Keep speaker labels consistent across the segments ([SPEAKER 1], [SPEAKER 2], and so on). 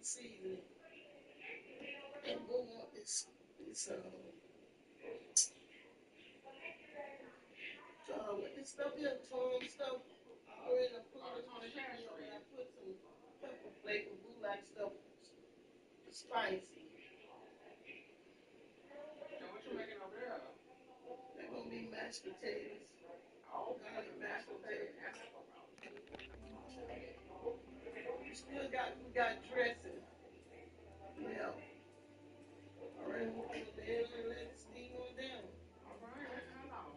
[SPEAKER 1] season and go on this what this stuff here, Tom stuff. I already put it on the chicken and I put some pepper flavor, like stuff, spicy.
[SPEAKER 2] And what you making over there?
[SPEAKER 1] They're gonna be mashed potatoes.
[SPEAKER 2] Oh,
[SPEAKER 1] Garlic mashed potatoes. We got dressing. Yeah. Already put it there and let it steam on down.
[SPEAKER 2] all right. How long?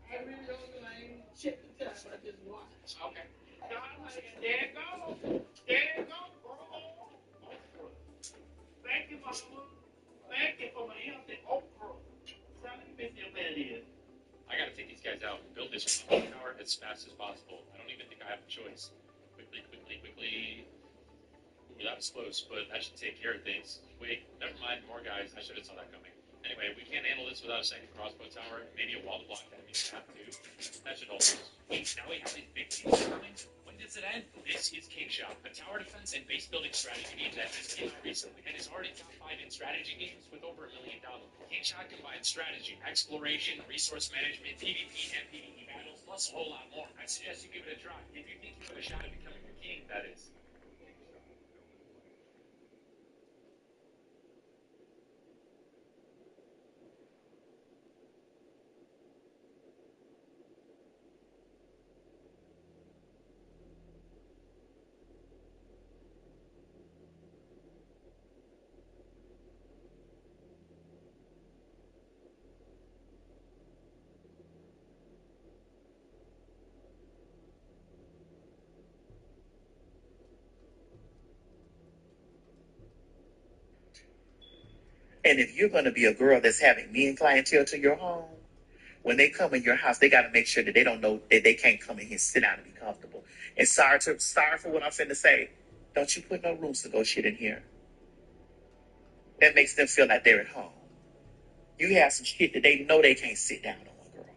[SPEAKER 1] I really don't know. I ain't check the time. I just watch.
[SPEAKER 2] Okay. There it goes. There it goes, bro. Thank you, mama. Thank you for my healthy okra. Tell me, Miss your man is. I gotta take these guys out and build this tower as fast as possible. I don't even think I have a choice. Quickly, quickly, quickly. Ooh, that was close, but that should take care of things. Wait, never mind, more guys. I should have saw that coming. Anyway, we can't handle this without a second crossbow tower. Maybe a wall to block that means we have to. That should hold us. Wait, now we have these big teams coming? When does it end? This is King Shot, a tower defense and base building strategy game that just came out recently and is already top 5 in strategy games with over $1 million. King Shot combines strategy, exploration, resource management, PvP, and PvE battles, plus a whole lot more. I suggest you give it a try. If you think you have a shot at becoming the king, that is.
[SPEAKER 3] And if you're going to be a girl that's having mean clientele to your home, when they come in your house, they got to make sure that they don't know that they can't come in here, sit down, and be comfortable. And sorry for what I'm finna say. Don't you put no rooms to go shit in here. That makes them feel like they're at home. You have some shit that they know they can't sit down on, girl.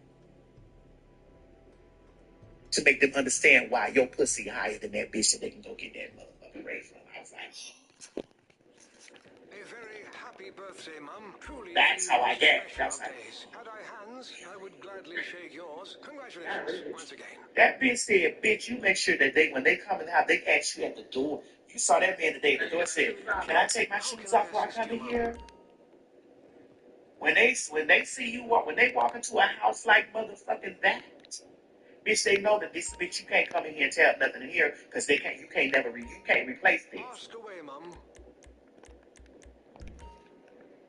[SPEAKER 3] To make them understand why your pussy higher than that bitch that they can go get that motherfucking raise from outside.
[SPEAKER 4] A very happy birthday, Mum. Truly,
[SPEAKER 3] That's how I get. That's how.
[SPEAKER 4] Had I hands, I would gladly shake yours. Congratulations once again.
[SPEAKER 3] That bitch said, bitch, you make sure that when they come in the house, they ask you at the door. You saw that man today at the door said, can I take my shoes off before I come in here? When they see you walk, when they walk into a house like motherfucking that, bitch, they know that this bitch, you can't come in here and tell nothing in here because you can't replace this.
[SPEAKER 4] Ask away, Mum.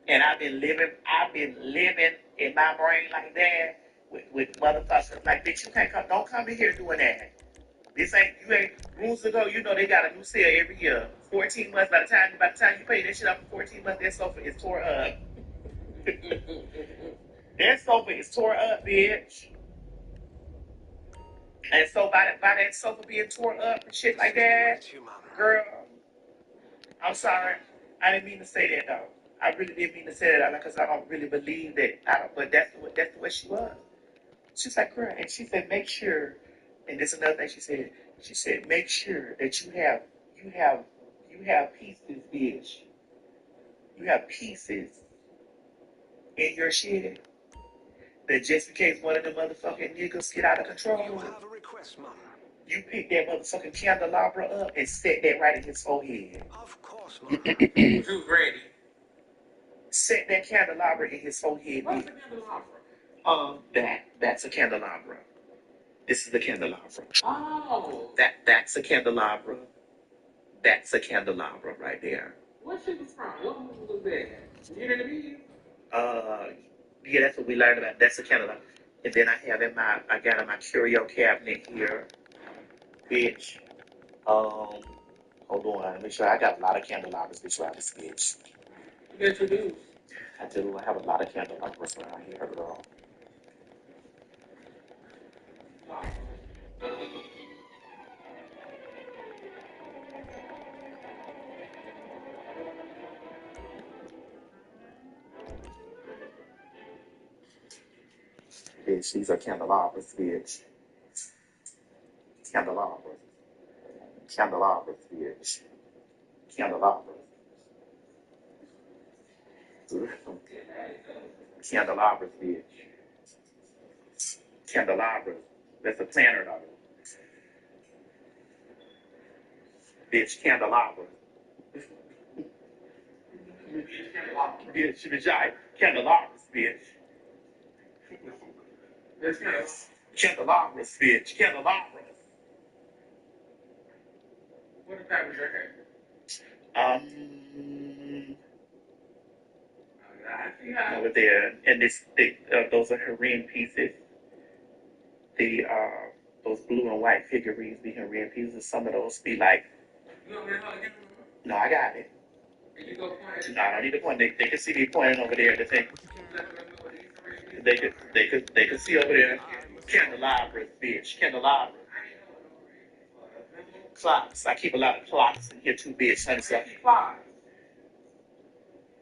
[SPEAKER 3] And I've been living in my brain like that with motherfuckers like, bitch, you can't come, don't come in here doing that. You ain't rules to go. You know they got a new sale every year. 14 months. By the time you pay that shit up for 14 months, that sofa is tore up. That sofa is tore up, bitch. And so by that sofa being tore up and shit like that, girl, I'm sorry. I didn't mean to say that though. I really didn't mean to say that because I don't really believe that. But that's the way she was. She's like, girl, and she said, make sure. And this is another thing she said. She said, make sure that you have pieces, bitch. You have pieces in your shit that just in case one of the motherfucking niggas get out of control.
[SPEAKER 4] You have a request, Mum.
[SPEAKER 3] You pick that motherfucking candelabra up and set that right in his forehead.
[SPEAKER 4] Of course, Mum.
[SPEAKER 2] Who's ready?
[SPEAKER 3] Set that candelabra in his forehead.
[SPEAKER 2] What's the candelabra?
[SPEAKER 3] That's a candelabra. This is the candelabra.
[SPEAKER 2] Oh.
[SPEAKER 3] That's a candelabra. That's a candelabra right there.
[SPEAKER 2] What shit was from? What movie was that? You didn't be?
[SPEAKER 3] Yeah, that's what we learned about. That's a candelabra. And then I got in my curio cabinet here, bitch. Hold on, make sure I got a lot of candelabras, bitch, around this bitch.
[SPEAKER 2] Yes, you do.
[SPEAKER 3] I do. I have a lot of candelabras around here, girl. Bitch, these are candelabras, bitch. Candelabras. Candelabras, bitch. Candelabras. Candelabras, bitch. Candelabras. That's a planner, though. Bitch, candelabras. Bitch, vagina. Candelabras, bitch. Candelabras, bitch. Candelabras. What is that with your hair? Over there, and those are Korean pieces. Those blue and white figurines be Korean pieces. Some of those be like. You want me to hold it? No, I got it. You go point. No, I don't need to point. They can see me pointing over there. They could see over there. Candelabras, bitch. Candelabras. Clocks. I keep a lot of clocks in here too, bitch. Honey, so I keep clocks.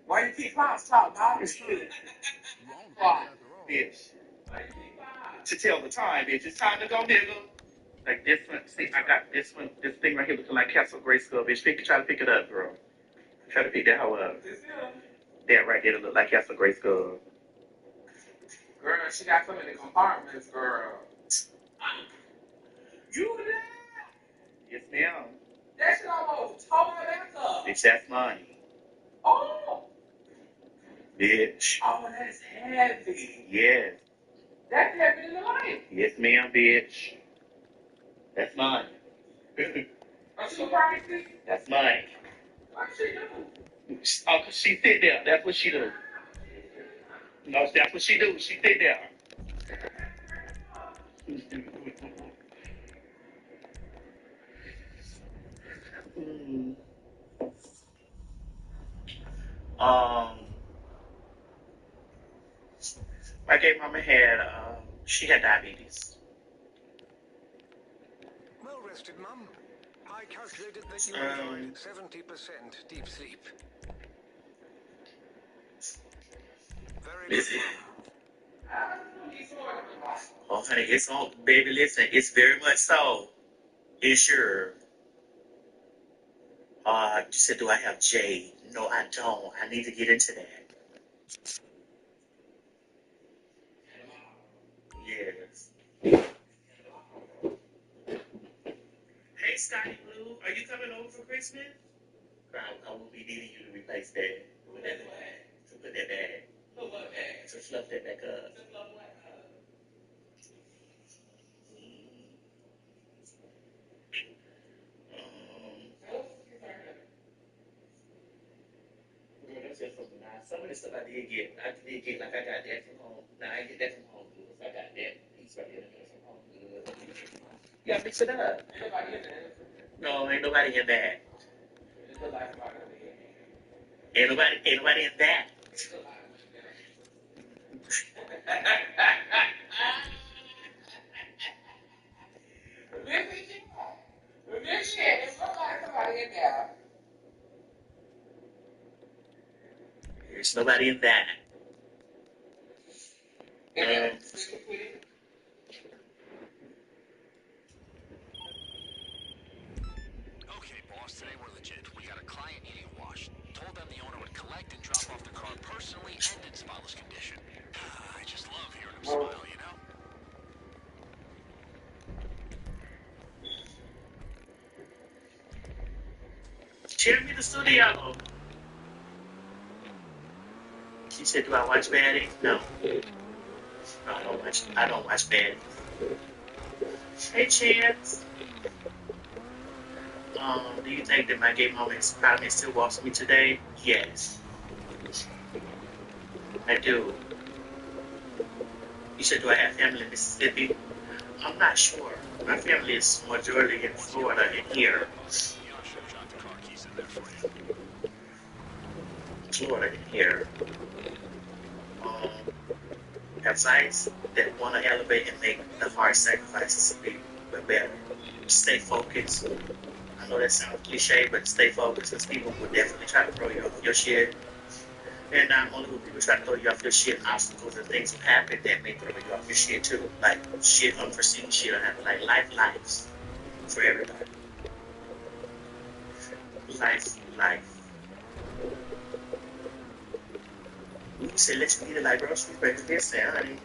[SPEAKER 3] Why you keep clocks? Talk about it. Clock, bitch. To tell the time, bitch. It's time to go, nigga. Like this one. See, I got this one. This thing right here looking like Castle Grayskull, bitch. Try to pick it up, girl. Try to pick that hoe up. That right there look like Castle Grayskull. Girl, she got some in the compartments, girl. You there? Yes, ma'am. That shit almost tore my back up. Bitch, that's money. Oh. Bitch. Oh, that's heavy. Yes. That's heavy in the life. Yes, ma'am, bitch. That's mine. Are she pricey? That's mine. What she do? Oh, cause she sit there. That's what she do. No, that's what she do. She sit there. My gay mama had, she had diabetes.
[SPEAKER 4] Well rested, Mum. I calculated that you enjoyed 70% deep sleep. Very good, Mum.
[SPEAKER 3] Oh, honey, it's on, baby, listen, it's very much so. It's sure. You said, do I have J? No, I don't. I need to get into that. Yes. Hey, Scotty Blue, are you coming over for Christmas? I will be needing you to replace that. Put that bag. To put that bag. Put what bag? To fluff that back up. To fluff what up? Girl, that's just something nice. Some of the stuff I did get, like I got that from home. Now I get that from home goods. I got that piece right here from home goods. You gotta mix it up. No, ain't nobody in that. Ain't nobody in that. There's nobody in that.
[SPEAKER 5] Okay, boss, today we're legit. We got a client needing a wash. Told them the owner would collect and drop off the car personally and in spotless condition. I just love hearing him smile, you know?
[SPEAKER 3] Share me the studio. She said, do I watch baddies? No. No, I don't watch baddies. Hey, Chance. Do you think that my gay mama is proud and still walks with me today? Yes. I do. You said, do I have family in Mississippi? I'm not sure. My family is majority in Florida and here. Florida and here. Have sites that want to elevate and make the hard sacrifices to be better. Stay focused. I know that sounds cliche, but stay focused because people will definitely try to throw you off your shit. And not only will people try to throw you off your shit, obstacles and things will happen that may throw you off your shit too. Like shit, unforeseen shit will happen. Like lives for everybody. life. We said, let you eat it like groceries, but this, honey.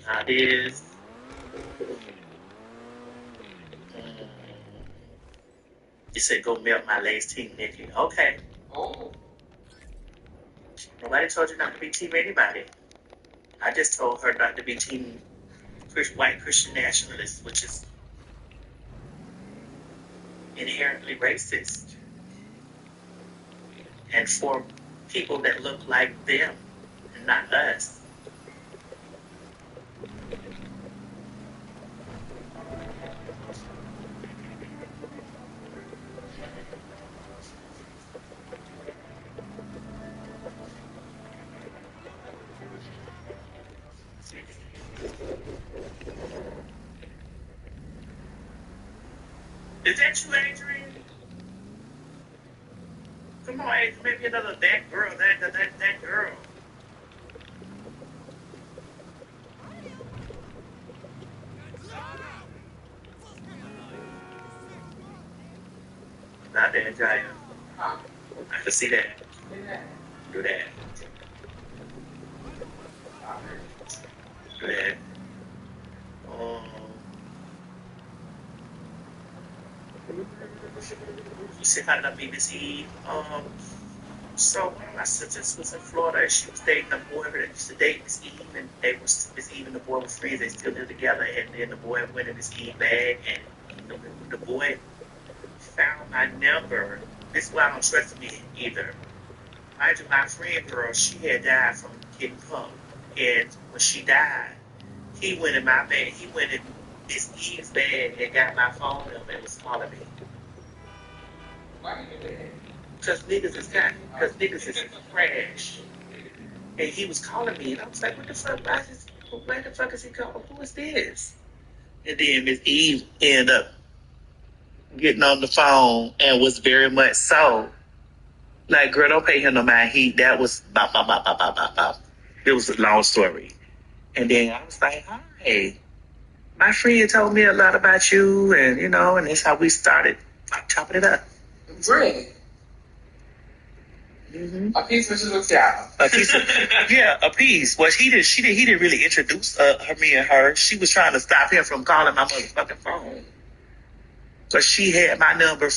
[SPEAKER 3] Not this. He said, go melt my Lay's team, Nikki. Okay. Oh. Nobody told you not to be team anybody. I just told her not to be team white Christian nationalists, which is inherently racist. And for people that look like them and not us. Is that you, Adrian? Come on, Adrian, maybe another that girl, that girl. Not that giant. I can see that. Do that. Do that. You said how did I meet Miss Eve? So one of my sisters was in Florida and she was dating a boy that used to date Miss Eve, and Miss Eve and the boy were friends, they still lived together, and then the boy went in Miss Eve's bag and the boy found my number. This is why I don't trust me either. Mind you, my friend girl, she had died from getting punked. And when she died, he went in my bag. He went in Miss Eve's bag and got my phone number and was calling me. Why you do that? Because niggas is trash. And he was calling me, and I was like, what the fuck? Where the fuck is he calling? Who is this? And then Miss Eve ended up getting on the phone and was very much so. Like, girl, don't pay him no mind. That was bop, bop, bop, bop, bop, bop, bop. It was a long story. And then I was like, hi. My friend told me a lot about you, and and that's how we started chopping it up. Really? Mm-hmm. A piece was just yeah. A piece, yeah, a piece. Well, he didn't really introduce me and her. She was trying to stop him from calling my motherfucking phone, because she had my number.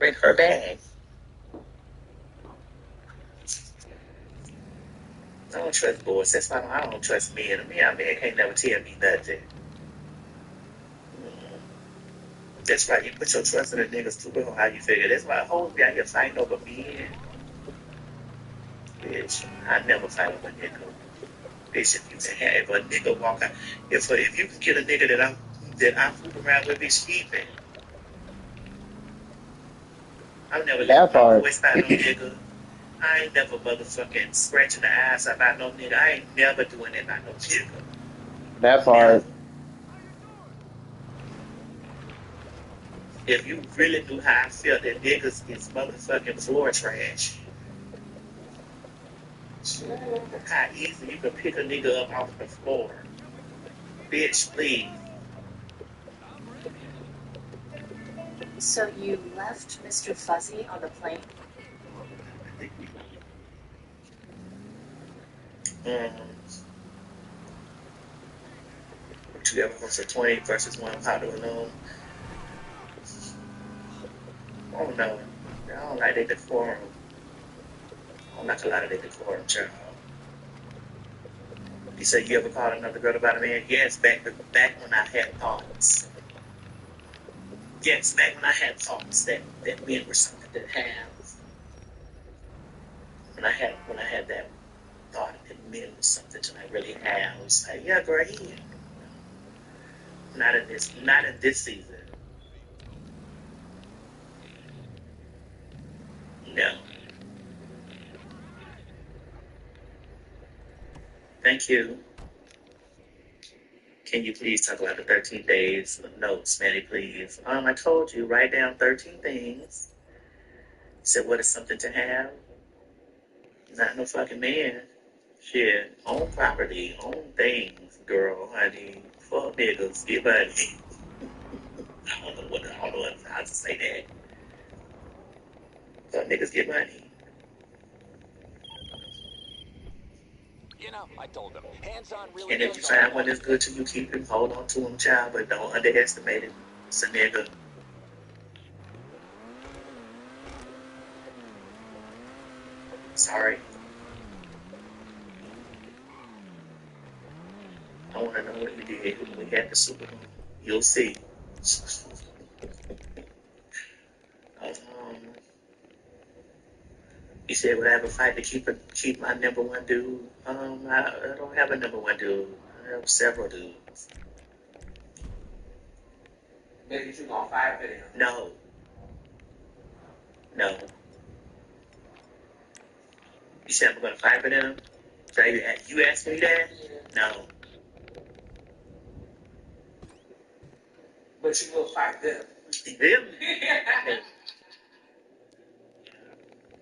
[SPEAKER 3] bring her bag. I don't trust boys. That's why I don't trust men. A man can't never tell me nothing. That's why you put your trust in the niggas too. Well, how you figure? That's why hoes be out here fighting over men. Bitch, I never fight over a nigga. Bitch, if you can have, if a nigga walk out, if you can get a nigga that I'm fooling around with, bitch, keep it. I'm never letting my voice by no nigga. I ain't never motherfucking scratching the ass about no nigga. I ain't never doing that by no nigga.
[SPEAKER 6] That part.
[SPEAKER 3] If you really knew how I feel that niggas is motherfucking floor trash, how easy you can pick a nigga up off the floor. Bitch, please.
[SPEAKER 7] So you left Mr. Fuzzy on the plane?
[SPEAKER 3] Two ever goes to 20 versus 1 powder alone. Oh no. I don't like their decorum. I don't like a lot of their decorum, child. You say you ever called another girl about a man? Yes, back when I had thoughts. Yes, back when I had thoughts that men were something to have. When I had that thought that men was something to like really have, I was like, yeah, girl, yeah. Not in this season. No. Thank you. Can you please talk about the 13 days notes, Manny, please? I told you, write down 13 things. You said, what is something to have? Not no fucking man. Shit. Own property, own things, girl, honey. Fuck niggas, get money. I don't know how to say that. Fuck niggas, get money.
[SPEAKER 5] You know, I told him. Hands-on really.
[SPEAKER 3] And if you find one that's good to you, keep him, hold on to him, child, but don't underestimate it. It's a nigga. Sorry. I want to know what you did when we had the Super Bowl. You'll see. Um, you said, would I have a fight to keep my number one dude? I don't have a number one dude. I have several dudes.
[SPEAKER 6] Maybe you gonna fight for them.
[SPEAKER 3] No. No. You said I'm gonna fight for them? So you asked me that? No.
[SPEAKER 6] But you will fight them.
[SPEAKER 3] Them?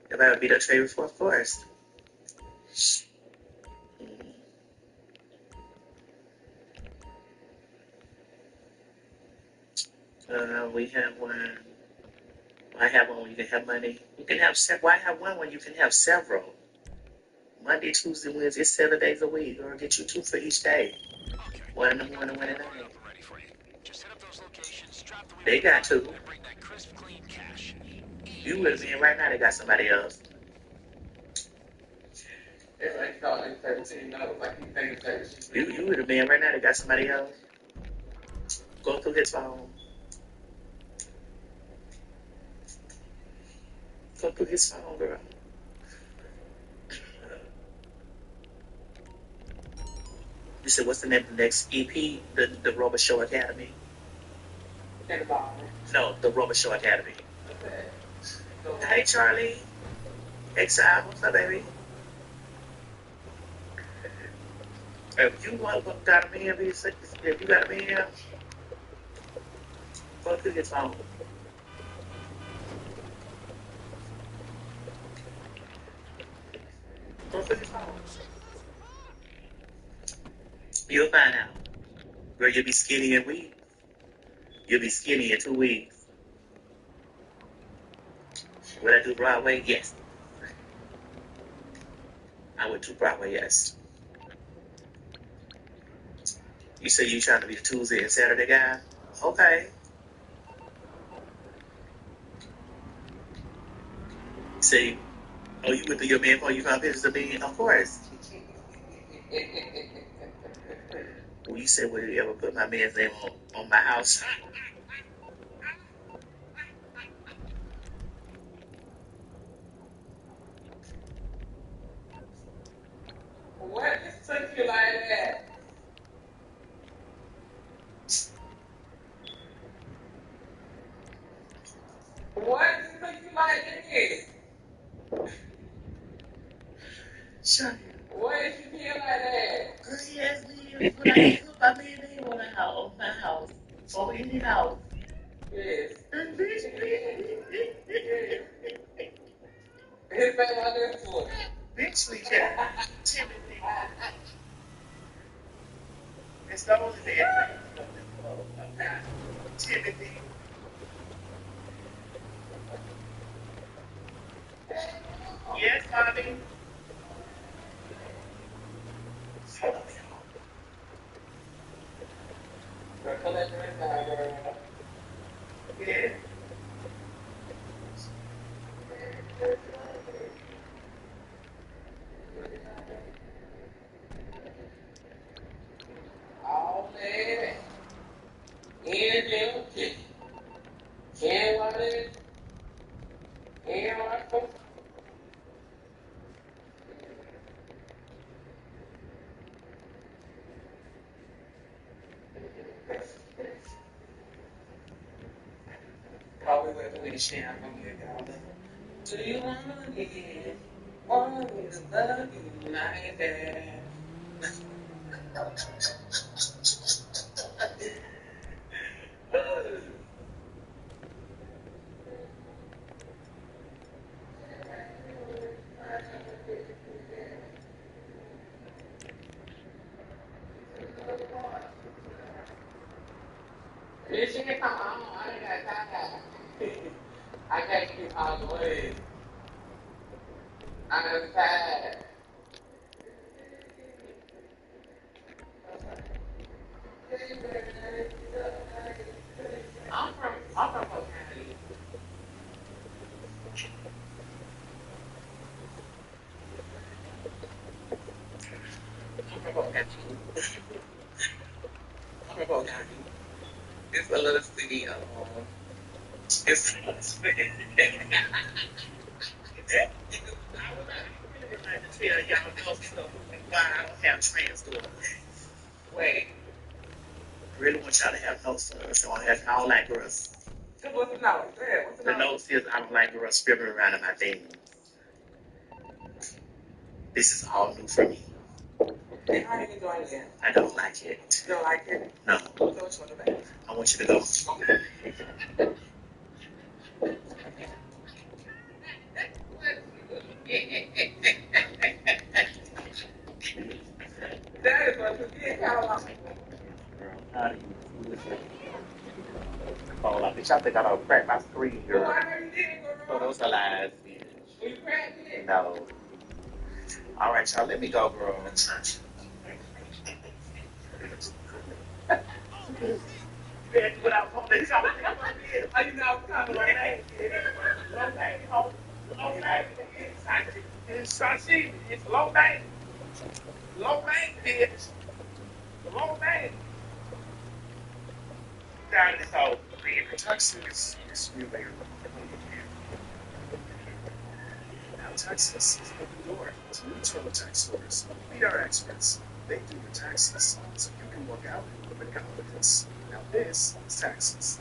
[SPEAKER 3] If I would beat up Trey for, of course. We have one. I have one where you can have money. You can have why have one when you can have several? Monday, Tuesday, Wednesday, it's 7 days a week. Or get you 2 for each day.
[SPEAKER 5] Okay.
[SPEAKER 3] One in the morning, one in the night.
[SPEAKER 5] Ready for you. Just hit up those locations, drop the
[SPEAKER 3] They got 2.
[SPEAKER 5] and bring that crisp, clean cash.
[SPEAKER 3] You would have been right now. They got somebody else.
[SPEAKER 6] It's like y'all like 13 notes, like you think it's 13.
[SPEAKER 3] You would have been right now. They got somebody else. Go through his phone. Go through his phone, girl. You said, what's the name of the next EP? The Robot Show Academy?
[SPEAKER 6] Think about it.
[SPEAKER 3] No, the Robot Show Academy.
[SPEAKER 6] Okay.
[SPEAKER 3] Hey, Charlie. Exile, what's up, baby? If you got a man, if you got a man, go through his phone. Go through his phone. You'll find out. Girl, you'll be skinny in weeks. You'll be skinny in 2 weeks. Would I do Broadway? Yes. I would do Broadway, yes. You say you trying to be the Tuesday and Saturday guy? Okay. Say, oh, you went to your man before you found pictures of me? Of course. Well, you said, would you ever put my man's name on my house?
[SPEAKER 6] What took you like that? What took you like this?
[SPEAKER 3] Shut
[SPEAKER 6] What did you feel like that?
[SPEAKER 3] Girl, he asked me when I could put my man's name on my house. Or any house.
[SPEAKER 6] Yes.
[SPEAKER 3] Bitch,
[SPEAKER 6] His name on this one.
[SPEAKER 3] bitch, we can. Timothy. It's the only man. Timothy. Yes, mommy.
[SPEAKER 6] Girl, come at the inside, girl.
[SPEAKER 3] Yeah.
[SPEAKER 6] All day. In the kitchen. Can't want it. Can't want it. Probably wait for me to share. I'm gonna get y'all done. Do you want me? Want me to love you like that? Bitch, you can come on. I ain't got time. I can't keep all the way. I'm tired. I'm from Polk County. I'm from Polk County. I'm from Polk County. It's a little city. It's a little city. I would really like to tell y'all no stuff why I don't have trans daughters. Wait. I really want y'all to have no sons, so I don't like girls. What's the nose? What's the nose is I don't like girls scribbling around in my things. This is all new for me. And how are you enjoying it? I don't like it. You don't like it? No. So what you want to do? I want you to go. That is what you did, Caroline. Girl, how do you oh, bitch, I think I don't crack my screen, girl. Well, I know you did, girl. Oh, those are lies, bitch. You cracked it? No. All right, y'all, let me go, girl. Without holding something. I didn't know I was coming right now. Low bang, low bang. It's sashimi. It's low bang. Low bang, bitch. Low bang. Down this hole. Texas is really now Texas is open door to new TurboTax stores. We are experts. They do your taxes, so you can work out with confidence. Now this is taxes.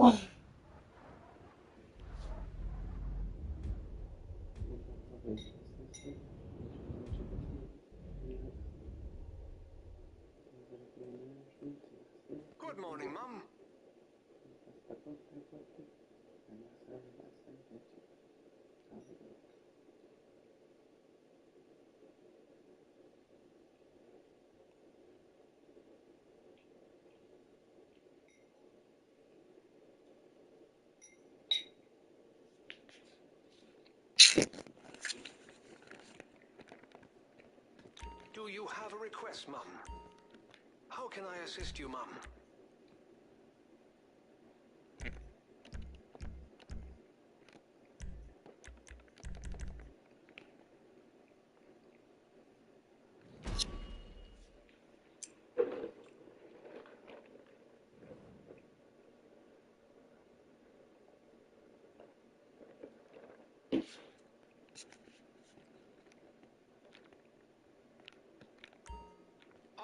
[SPEAKER 4] Good morning, Mum. Do you have a request, Mum? How can I assist you, Mum?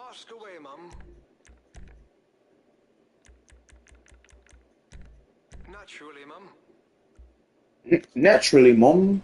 [SPEAKER 4] Ask away, Mum. Naturally, Mum.
[SPEAKER 8] Naturally, Mum.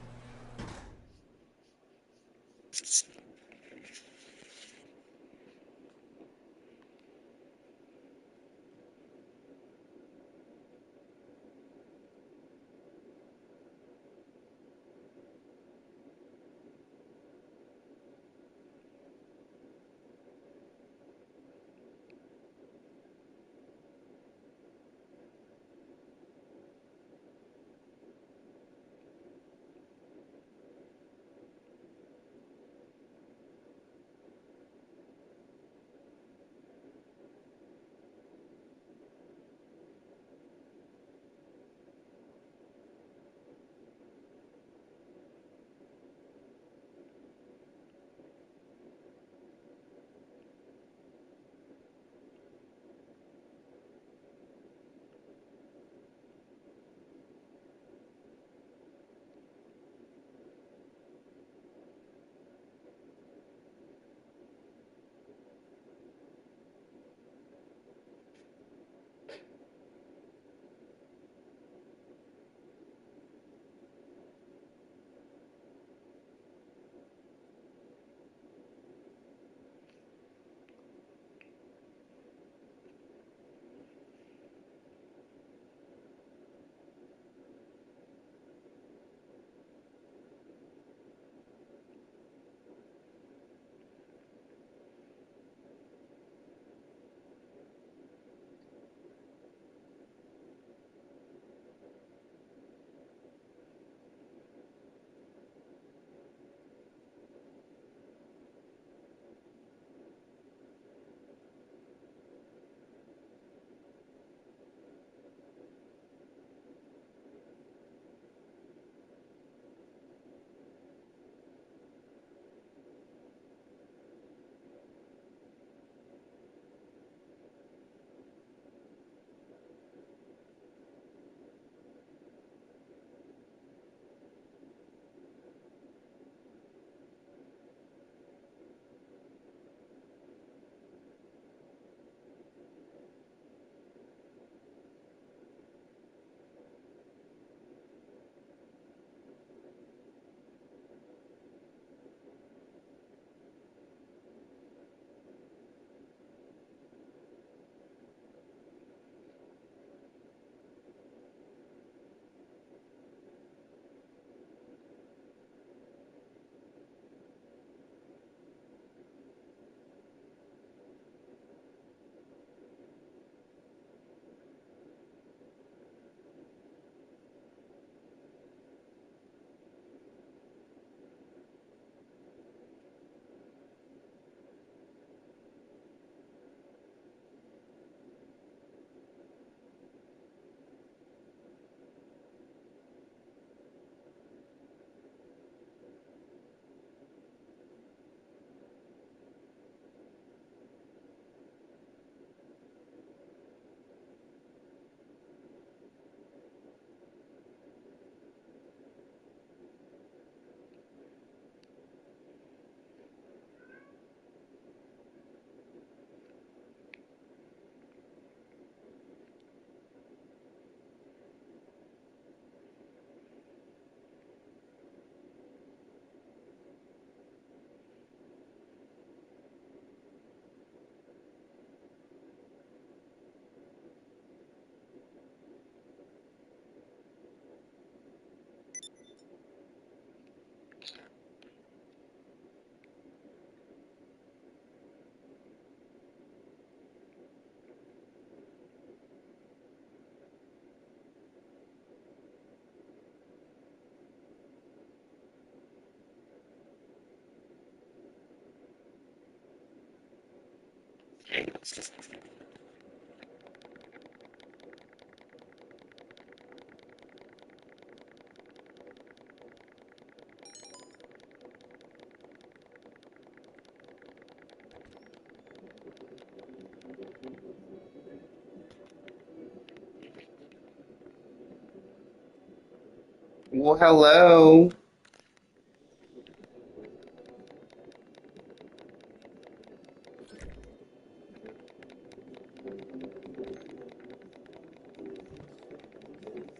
[SPEAKER 8] Well, hello.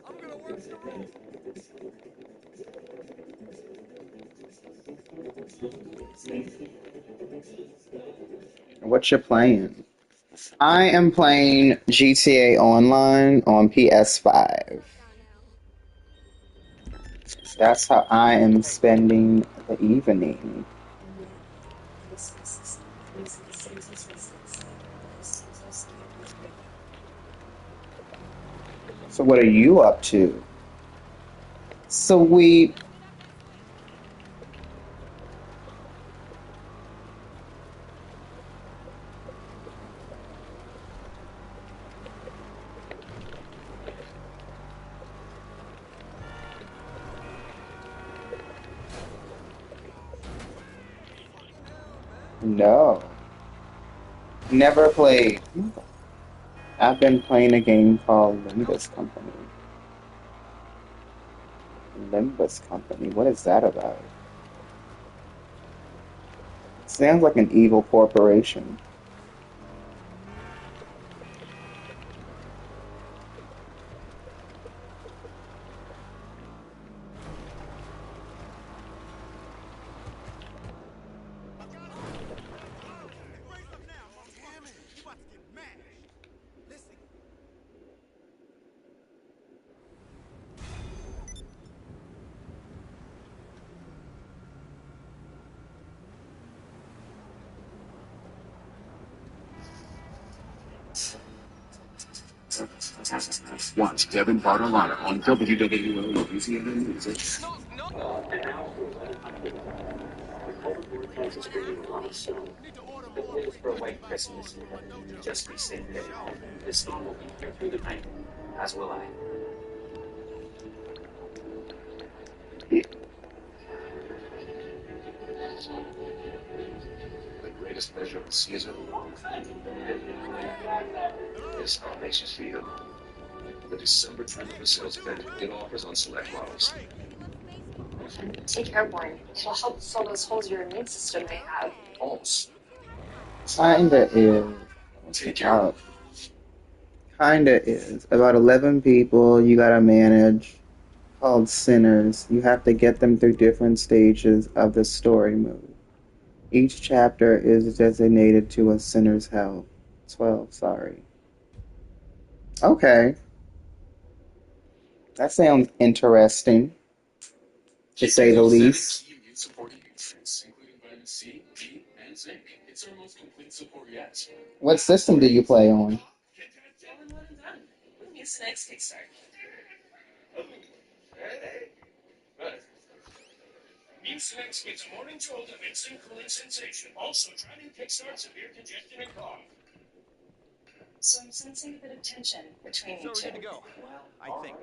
[SPEAKER 4] I'm gonna work the room.
[SPEAKER 8] What you playing? I am playing GTA Online on PS5. That's how I am spending the evening. So what are you up to? Sweet. No. Never played. I've been playing a game called Limbus Company. Limbus Company. What is that about? Sounds like an evil corporation.
[SPEAKER 4] Raise up now, motherfucker. You about to get mashed. Listen.
[SPEAKER 9] Watch Devin Bartolana on WWL Louisiana Music.
[SPEAKER 4] No, no. Need to order more pre-cooked balls for my dojo. Show.
[SPEAKER 9] The greatest measure of the season
[SPEAKER 4] Hello?
[SPEAKER 9] is how it makes you feel. The December time of the sales event, get offers on select
[SPEAKER 4] Need a
[SPEAKER 9] models.
[SPEAKER 4] break.
[SPEAKER 7] Take airborne. It'll help fill those holes your immune system may have.
[SPEAKER 9] Pulse.
[SPEAKER 8] Kinda is.
[SPEAKER 9] Take care.
[SPEAKER 8] Kinda is. About 11 people you gotta manage called sinners. You have to get them through different stages of the story mode. Each chapter is designated to a sinner's hell. 12, sorry. Okay. That sounds interesting, to say the least.
[SPEAKER 9] Key immune supporting nutrients, including vitamin C, D, and zinc. It's our most complete support yet.
[SPEAKER 8] What system do you play on?
[SPEAKER 9] Mucinex gives morning jolt of instant cooling sensation. Also, try to kickstart severe congestion and cough.
[SPEAKER 7] So I'm sensing a bit of tension between
[SPEAKER 10] So
[SPEAKER 7] you
[SPEAKER 10] we're
[SPEAKER 7] two.
[SPEAKER 10] good to go. I think.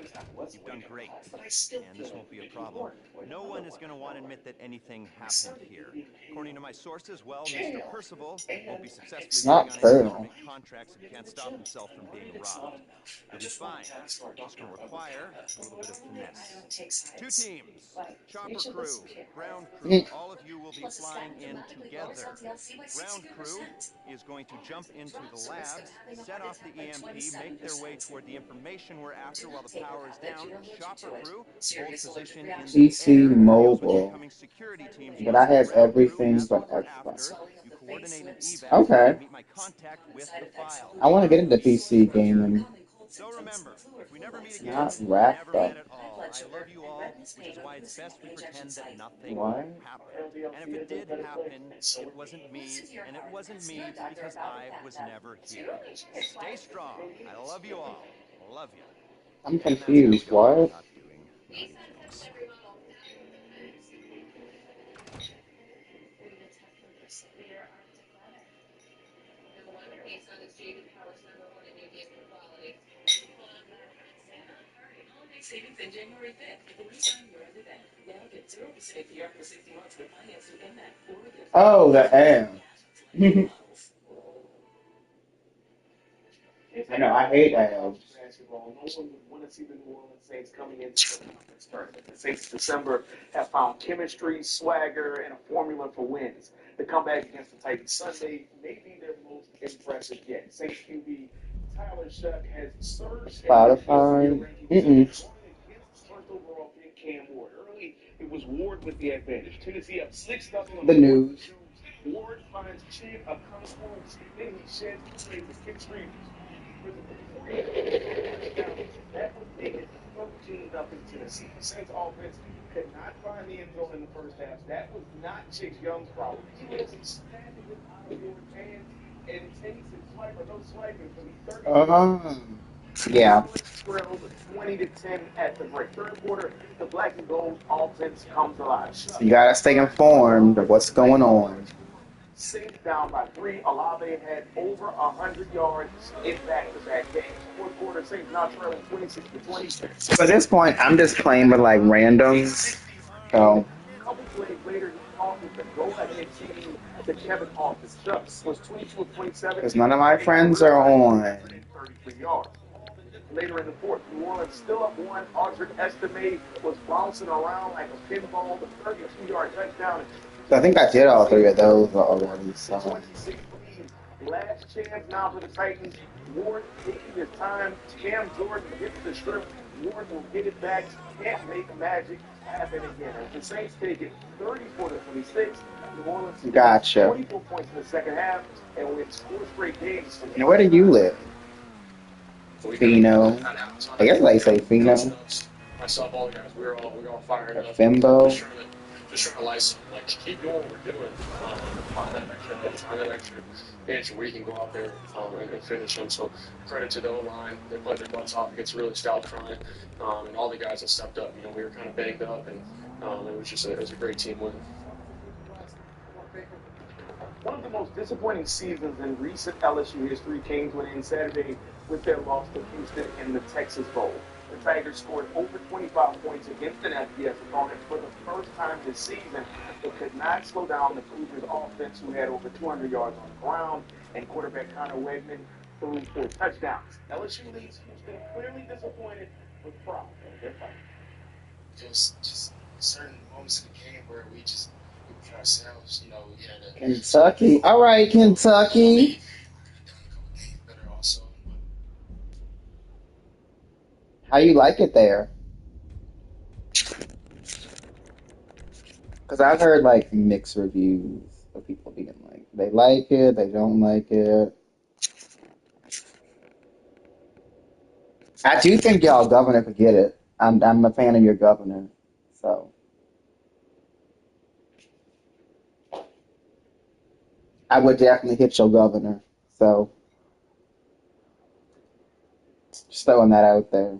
[SPEAKER 10] You've done great. And this won't be a problem. No one is going to want to admit that anything happened here. According to my sources, well, Mr. Percival won't be successfully
[SPEAKER 8] It's
[SPEAKER 10] bidding
[SPEAKER 8] not
[SPEAKER 10] on any
[SPEAKER 8] fair.
[SPEAKER 10] government contracts if he can't stop himself from being robbed. You'll be fine. Just going to require a little bit of finesse. 2 teams. Chopper crew, ground crew, all of you will be flying in together. Ground crew is going to jump into the lab, set off the EMP, make their way toward the information we're after while the power is down. Chopper crew hold position in the
[SPEAKER 8] PC
[SPEAKER 10] air, deals with
[SPEAKER 8] Mobile.
[SPEAKER 10] incoming security teams
[SPEAKER 8] But I
[SPEAKER 10] once the
[SPEAKER 8] have
[SPEAKER 10] ground crew
[SPEAKER 8] everything
[SPEAKER 10] has
[SPEAKER 8] but
[SPEAKER 10] what we're
[SPEAKER 8] Xbox.
[SPEAKER 10] after. You coordinate an evac
[SPEAKER 8] Okay.
[SPEAKER 10] and meet my contact with the file.
[SPEAKER 8] I want to get into PC
[SPEAKER 10] Roger.
[SPEAKER 8] gaming.
[SPEAKER 10] So remember, if we never meet
[SPEAKER 8] Not
[SPEAKER 10] again, we never
[SPEAKER 8] Rafa.
[SPEAKER 10] met at all. I love you all, which is why it's best we pretend that nothing
[SPEAKER 8] What?
[SPEAKER 10] happened. And if it did happen, it wasn't me, and it wasn't me because I was never here. Stay strong. I love you all. Love you.
[SPEAKER 8] I'm
[SPEAKER 10] And that's how we
[SPEAKER 8] confused.
[SPEAKER 10] don't end
[SPEAKER 8] What?
[SPEAKER 10] up doing naughty things.
[SPEAKER 8] Oh, the ads. I know, I hate ads.
[SPEAKER 6] Basketball. No one would want to see the New Orleans Saints coming into the conference tournament. The Saints in December have found chemistry, swagger, and a formula for wins. The comeback against the Titans Sunday may be their most impressive yet. Saints QB Tyler Shuck has surged
[SPEAKER 8] Spotify.
[SPEAKER 6] against first overall pick Cam Ward. Early, it was Ward with the advantage. Tennessee up 6-0 on
[SPEAKER 8] The news.
[SPEAKER 6] Ward finds Chig a concord, then he sheds the trade with kick streamers. That would make it 13-0 Tennessee. The Saints offense could not find the end zone in the first half. That was not Chig Young's problem. He was standing out of Ward's hands and takes his swiper, no swiping for the 30.
[SPEAKER 8] Yeah.
[SPEAKER 6] Trailed 20-10 at the break. Third quarter, the black and gold offense comes alive.
[SPEAKER 8] So you gotta stay informed of what's going on.
[SPEAKER 6] Saints down by 3. Olave had over 100 yards in back-to-back games. Fourth quarter, Saints now trailing 26-20.
[SPEAKER 8] So at this point, I'm just playing with like randoms. So.
[SPEAKER 6] A couple plays later, he caught with the go-ahead team to Kevin Austin. Shucks was 22-27.
[SPEAKER 8] Because none of my friends are on.
[SPEAKER 6] 33 yards. Later in the fourth, New Orleans still up 1. Audric Estime was bouncing around like a pinball. The 32-yard touchdown.
[SPEAKER 8] So I think I did all 3 of those already. So.
[SPEAKER 6] 26 last chance now for the Titans. Ward taking his time. Cam Jordan gets the strip. Ward will get it back. Can't make magic happen again. As the Saints take it 34-26. New Orleans
[SPEAKER 8] Gotcha.
[SPEAKER 6] 24 points in the second half and wins 4 straight games.
[SPEAKER 8] And where do you live? Fino. I guess they say Fino.
[SPEAKER 2] Myself, all the guys, we were all fired up.
[SPEAKER 8] Fimbo.
[SPEAKER 2] Just trying to license, like, keep doing what we're doing. Find that extra inch where you can go out there and finish them. So credit to the O-line. They played their butts off against really stout front. And all the guys that stepped up. You know, we were kind of banged up, and it was just a great team win.
[SPEAKER 6] One of the most disappointing seasons in recent LSU history came to an end Saturday with their loss to Houston in the Texas Bowl. The Tigers scored over 25 points against an FBS opponent for the first time this season, but could not slow down the Cougars' offense, who had over 200 yards on the ground, and quarterback Connor Wegman threw 4 touchdowns. LSU leads Houston clearly disappointed, but proud of their fight.
[SPEAKER 11] Just certain moments in the game where we just for ourselves, you know, we had a
[SPEAKER 8] Kentucky. All right, Kentucky. How you like it there? Because I've heard like mixed reviews of people being like, they like it, they don't like it. I do think y'all governor could get it. I'm a fan of your governor, so. I would definitely hit your governor, so. Just throwing that out there.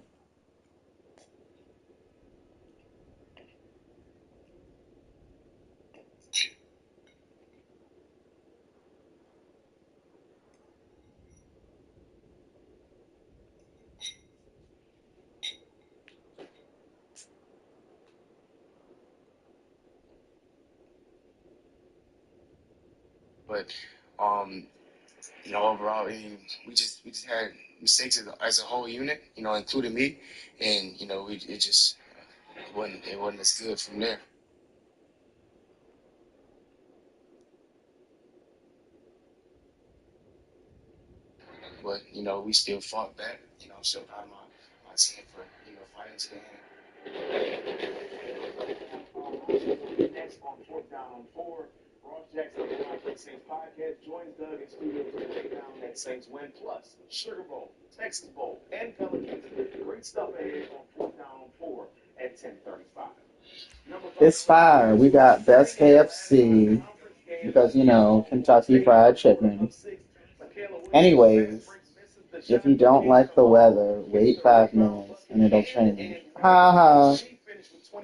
[SPEAKER 11] But you know, overall, I mean, we just had mistakes as a whole unit, you know, including me, and you know, it just wasn't as good from there. But you know, we still fought back. You know, I'm still proud of my team for, you know, fighting to the end.
[SPEAKER 6] Next on 4th Down on 4, Ross Jackson of the Saints podcast joins Doug in studio to break down that Saints win, plus Sugar Bowl, Texas Bowl, and Pelicans. Great stuff ahead on 4th Down on 4 at 10:35.
[SPEAKER 8] It's fire. We got best KFC because, you know, Kentucky Fried Chicken. Anyways, if you don't like the weather, wait 5 minutes and it'll change. Ha ha.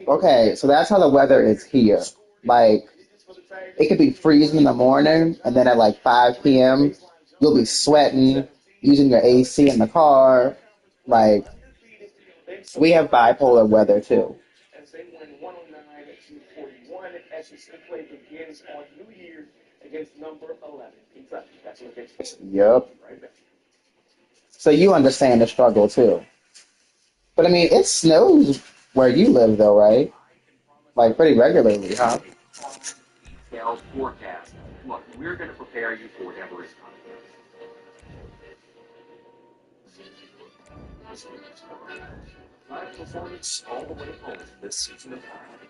[SPEAKER 8] Okay, so that's how the weather is here. Like, it could be freezing in the morning, and then at like 5 p.m., You'll be sweating, using your AC in the car. Like, we have bipolar weather too.
[SPEAKER 9] As they win 109-41 as the play begins on New Year's against number 11 Kentucky. That's what gets.
[SPEAKER 8] Yep.
[SPEAKER 9] Right back.
[SPEAKER 8] So you understand the struggle too. But I mean, it snows where you live though, right? Like pretty regularly, huh?
[SPEAKER 9] Detailed forecast. Look, we're going to prepare you for whatever is coming. Live performance all the way home this season of Audi.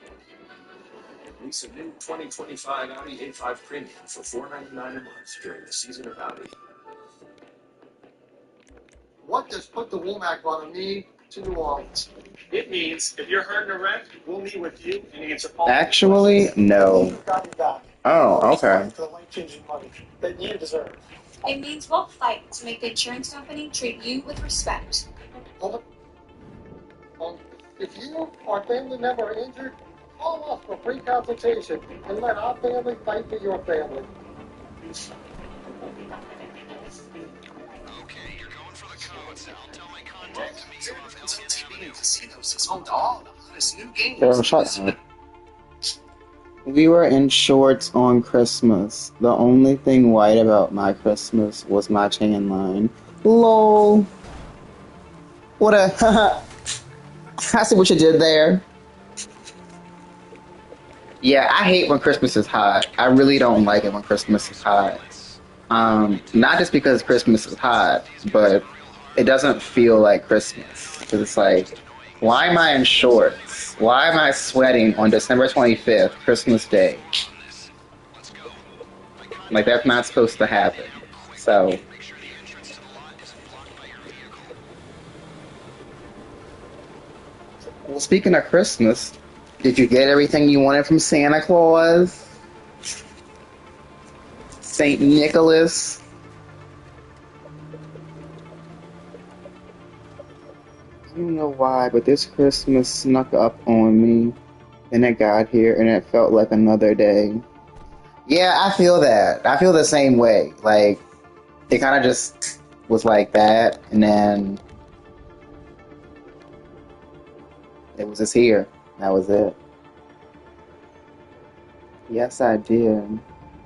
[SPEAKER 9] Lease a new 2025 Audi A5 Premium for $499 a month during the season of Audi.
[SPEAKER 12] What does put the Womack on me to New Orleans?
[SPEAKER 9] It means if you're hurting a rent, we'll meet with you and answer all.
[SPEAKER 8] Actually, no. Oh, okay.
[SPEAKER 12] For the life-changing money that you deserve.
[SPEAKER 7] It means we'll fight to make the insurance company treat you with respect.
[SPEAKER 12] If you or family member are injured, call us for free consultation and let our family fight for your family.
[SPEAKER 5] Okay, you're going for the codes. I'll tell my contact to meet you off Elliott Avenue.
[SPEAKER 11] Casinos is home to all the hottest new games.
[SPEAKER 8] Girl, shut up. We were in shorts on Christmas. The only thing white about my Christmas was my tan line. LOL. What a... I see what you did there. Yeah, I hate when Christmas is hot. I really don't like it when Christmas is hot. Not just because Christmas is hot, but it doesn't feel like Christmas. Because it's like, why am I in shorts? Why am I sweating on December 25th, Christmas Day? Like, that's not supposed to happen. So... Well, speaking of Christmas, did you get everything you wanted from Santa Claus? Saint Nicholas? I don't know why, but this Christmas snuck up on me, and it got here, and it felt like another day. Yeah, I feel that. I feel the same way. Like, it kind of just was like that, and then it was just here. That was it. Yes, I did.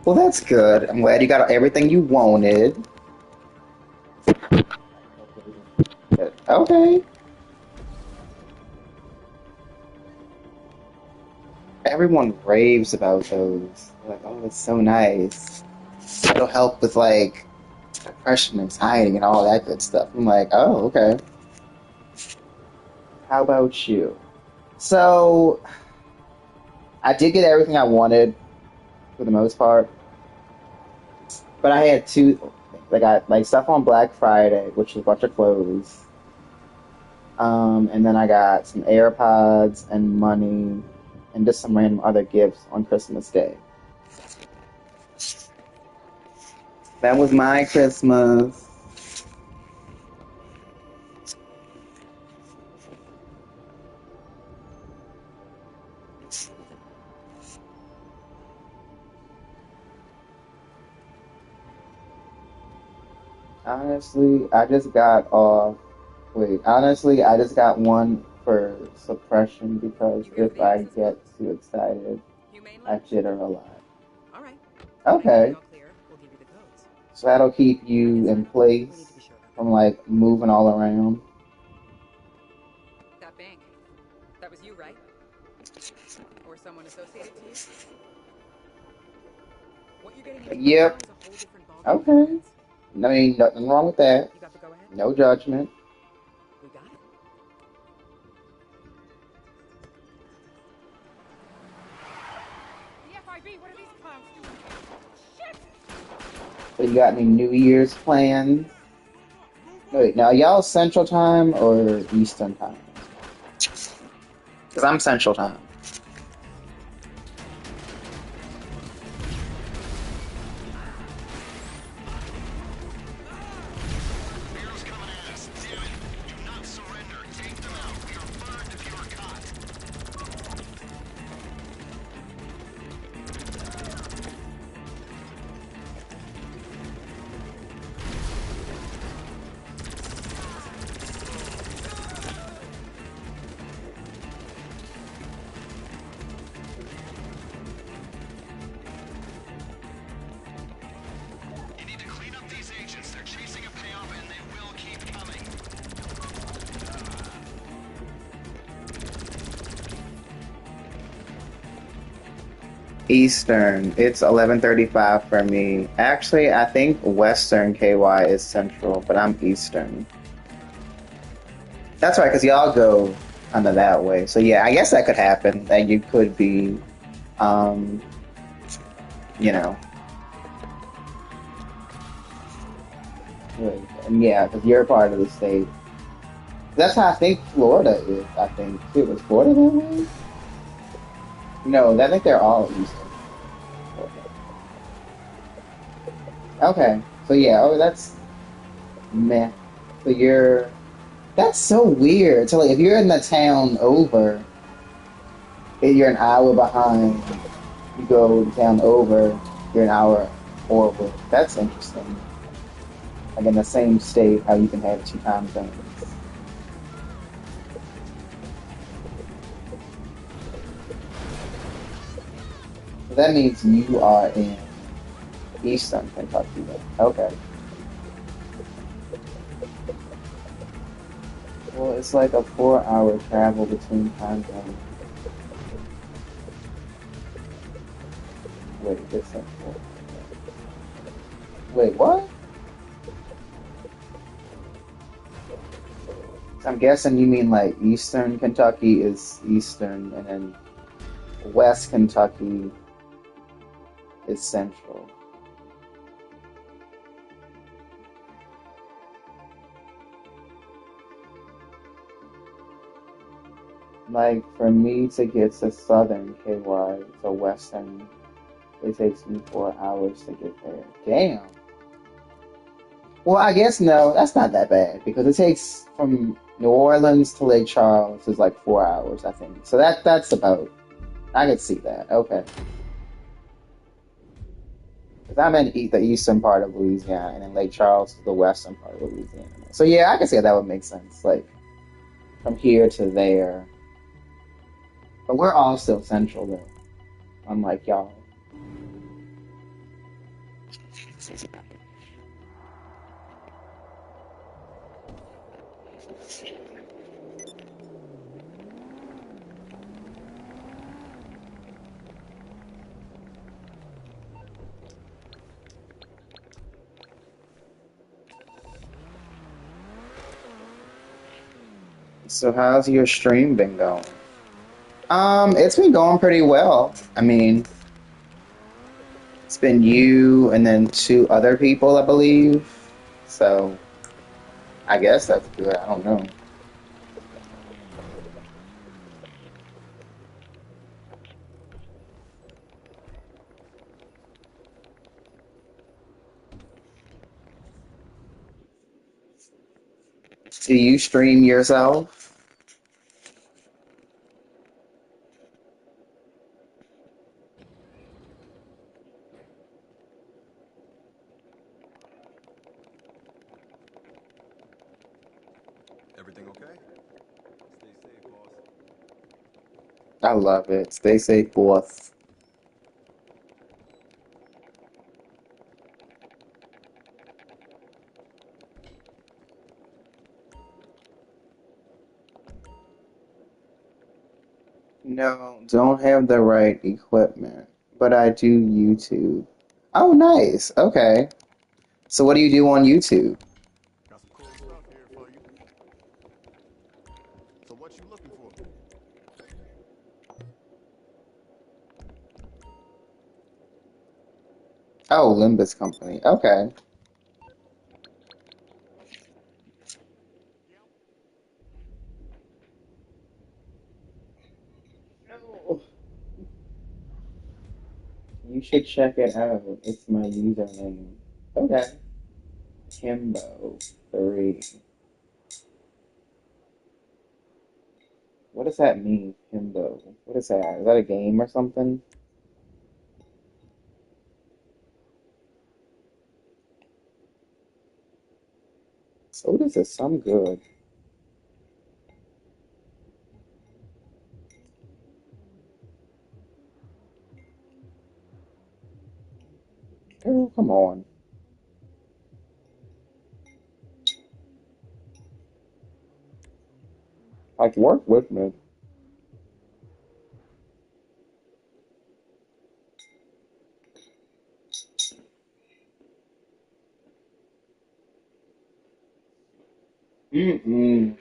[SPEAKER 8] Well, that's good. I'm glad you got everything you wanted. Okay. Everyone raves about those. Like, oh, it's so nice. It'll help with, like, depression, anxiety, and all that good stuff. I'm like, oh, okay. How about you? So, I did get everything I wanted, for the most part. But I had two, I got, like, stuff on Black Friday, which was a bunch of clothes. And then I got some AirPods and money and just some random other gifts on Christmas Day. That was my Christmas. Honestly, I just got off. Wait, honestly, I just got one for suppression because if I get too excited, I jitter a lot. Okay. So that'll keep you in place from like moving all around.
[SPEAKER 13] That bank. That was you, right? Or someone associated to you? What you're getting into
[SPEAKER 8] Yep.
[SPEAKER 13] is a whole different ballgame.
[SPEAKER 8] Okay. I mean, nothing wrong with that.
[SPEAKER 13] You got the go ahead?
[SPEAKER 8] No judgment.
[SPEAKER 13] We got it. The FIB, what are these clowns doing? Shit!
[SPEAKER 8] So you got any New Year's plans? Wait, now y'all Central Time or Eastern Time? Because I'm Central Time. Eastern. It's 11:35 for me. Actually, I think Western KY is Central, but I'm Eastern. That's right, because y'all go kind of that way. So yeah, I guess that could happen. That you could be, um, you know, and yeah, because you're part of the state. That's how I think Florida is. I think too. Was Florida that way? No, I think they're all Eastern. Okay, so yeah, oh, that's meh. So you're. That's so weird. So like, if you're in the town over, and you're an hour behind. You go the town over, you're an hour forward. That's interesting. Like in the same state, how you can have two time zones. So that means you are in Eastern Kentucky then. Okay. Well, it's like a 4 hour travel between time zones. Wait, this is four. Wait, what? I'm guessing you mean like Eastern Kentucky is Eastern, and then West Kentucky is Central. Like for me to get to Southern KY, to Western, it takes me 4 hours to get there. Damn. Well, I guess no, that's not that bad because it takes from New Orleans to Lake Charles is like 4 hours, I think. So that's about. I could see that. Okay, because I'm in the eastern part of Louisiana, and then Lake Charles is the western part of Louisiana. So yeah, I can see how that would make sense. Like from here to there, but we're all still central though, unlike y'all. So how's your stream been going? It's been going pretty well. I mean, it's been you and then two other people, I believe. So I guess that's good. I don't know. Do you stream yourself?
[SPEAKER 10] Everything okay? Stay safe, boss.
[SPEAKER 8] I love it. Stay safe, boss. No, don't have the right equipment, but I do YouTube. Oh, nice. Okay. So what do you do on YouTube?
[SPEAKER 10] Got some cool stuff here for you. So what you looking for?
[SPEAKER 8] Oh, Limbus Company. Okay. Oh, you should check it out. It's my username. Okay. Himbo3. What does that mean, Himbo? What is that? Is that a game or something? So this is some good. Girl, come on. Like, work with me. Mm-mm.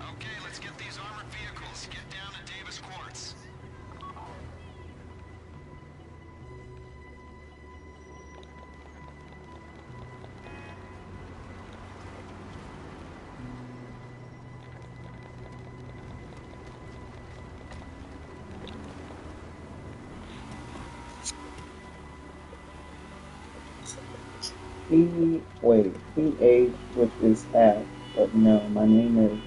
[SPEAKER 5] Okay, let's get these armored vehicles. Get down to Davis Quartz.
[SPEAKER 8] PH, which is F, but no, my name is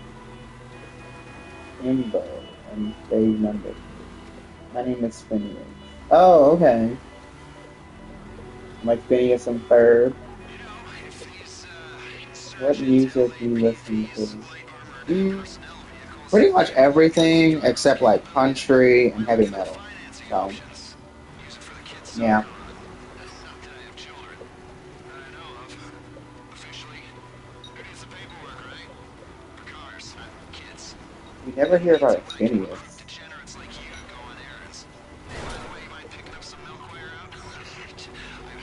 [SPEAKER 8] Imbo, and stage number 2. My name is Phineas. Oh, okay. Like Phineas and Ferb.
[SPEAKER 5] You know, if these
[SPEAKER 8] What
[SPEAKER 5] insurgent
[SPEAKER 8] music do you listen
[SPEAKER 5] LAPDs,
[SPEAKER 8] to?
[SPEAKER 5] light armored
[SPEAKER 8] Mm,
[SPEAKER 5] personnel vehicles,
[SPEAKER 8] pretty much
[SPEAKER 5] can be
[SPEAKER 8] everything
[SPEAKER 5] drug
[SPEAKER 8] except
[SPEAKER 5] escape,
[SPEAKER 8] like country
[SPEAKER 5] we
[SPEAKER 8] and
[SPEAKER 5] look
[SPEAKER 8] heavy
[SPEAKER 5] for the
[SPEAKER 8] metal.
[SPEAKER 5] financing
[SPEAKER 8] So,
[SPEAKER 5] options. Use it for the kids'
[SPEAKER 8] yeah.
[SPEAKER 5] soccer run. Not that I have children. That I know of. Officially. Who needs the paperwork, right? For cars, not kids.
[SPEAKER 8] You never
[SPEAKER 5] Who
[SPEAKER 8] hear
[SPEAKER 5] needs
[SPEAKER 8] about
[SPEAKER 5] it when I can recruit
[SPEAKER 8] Phineas.
[SPEAKER 5] degenerates like you to go on errands? Hey, by the way, you mind picking up some milkware out?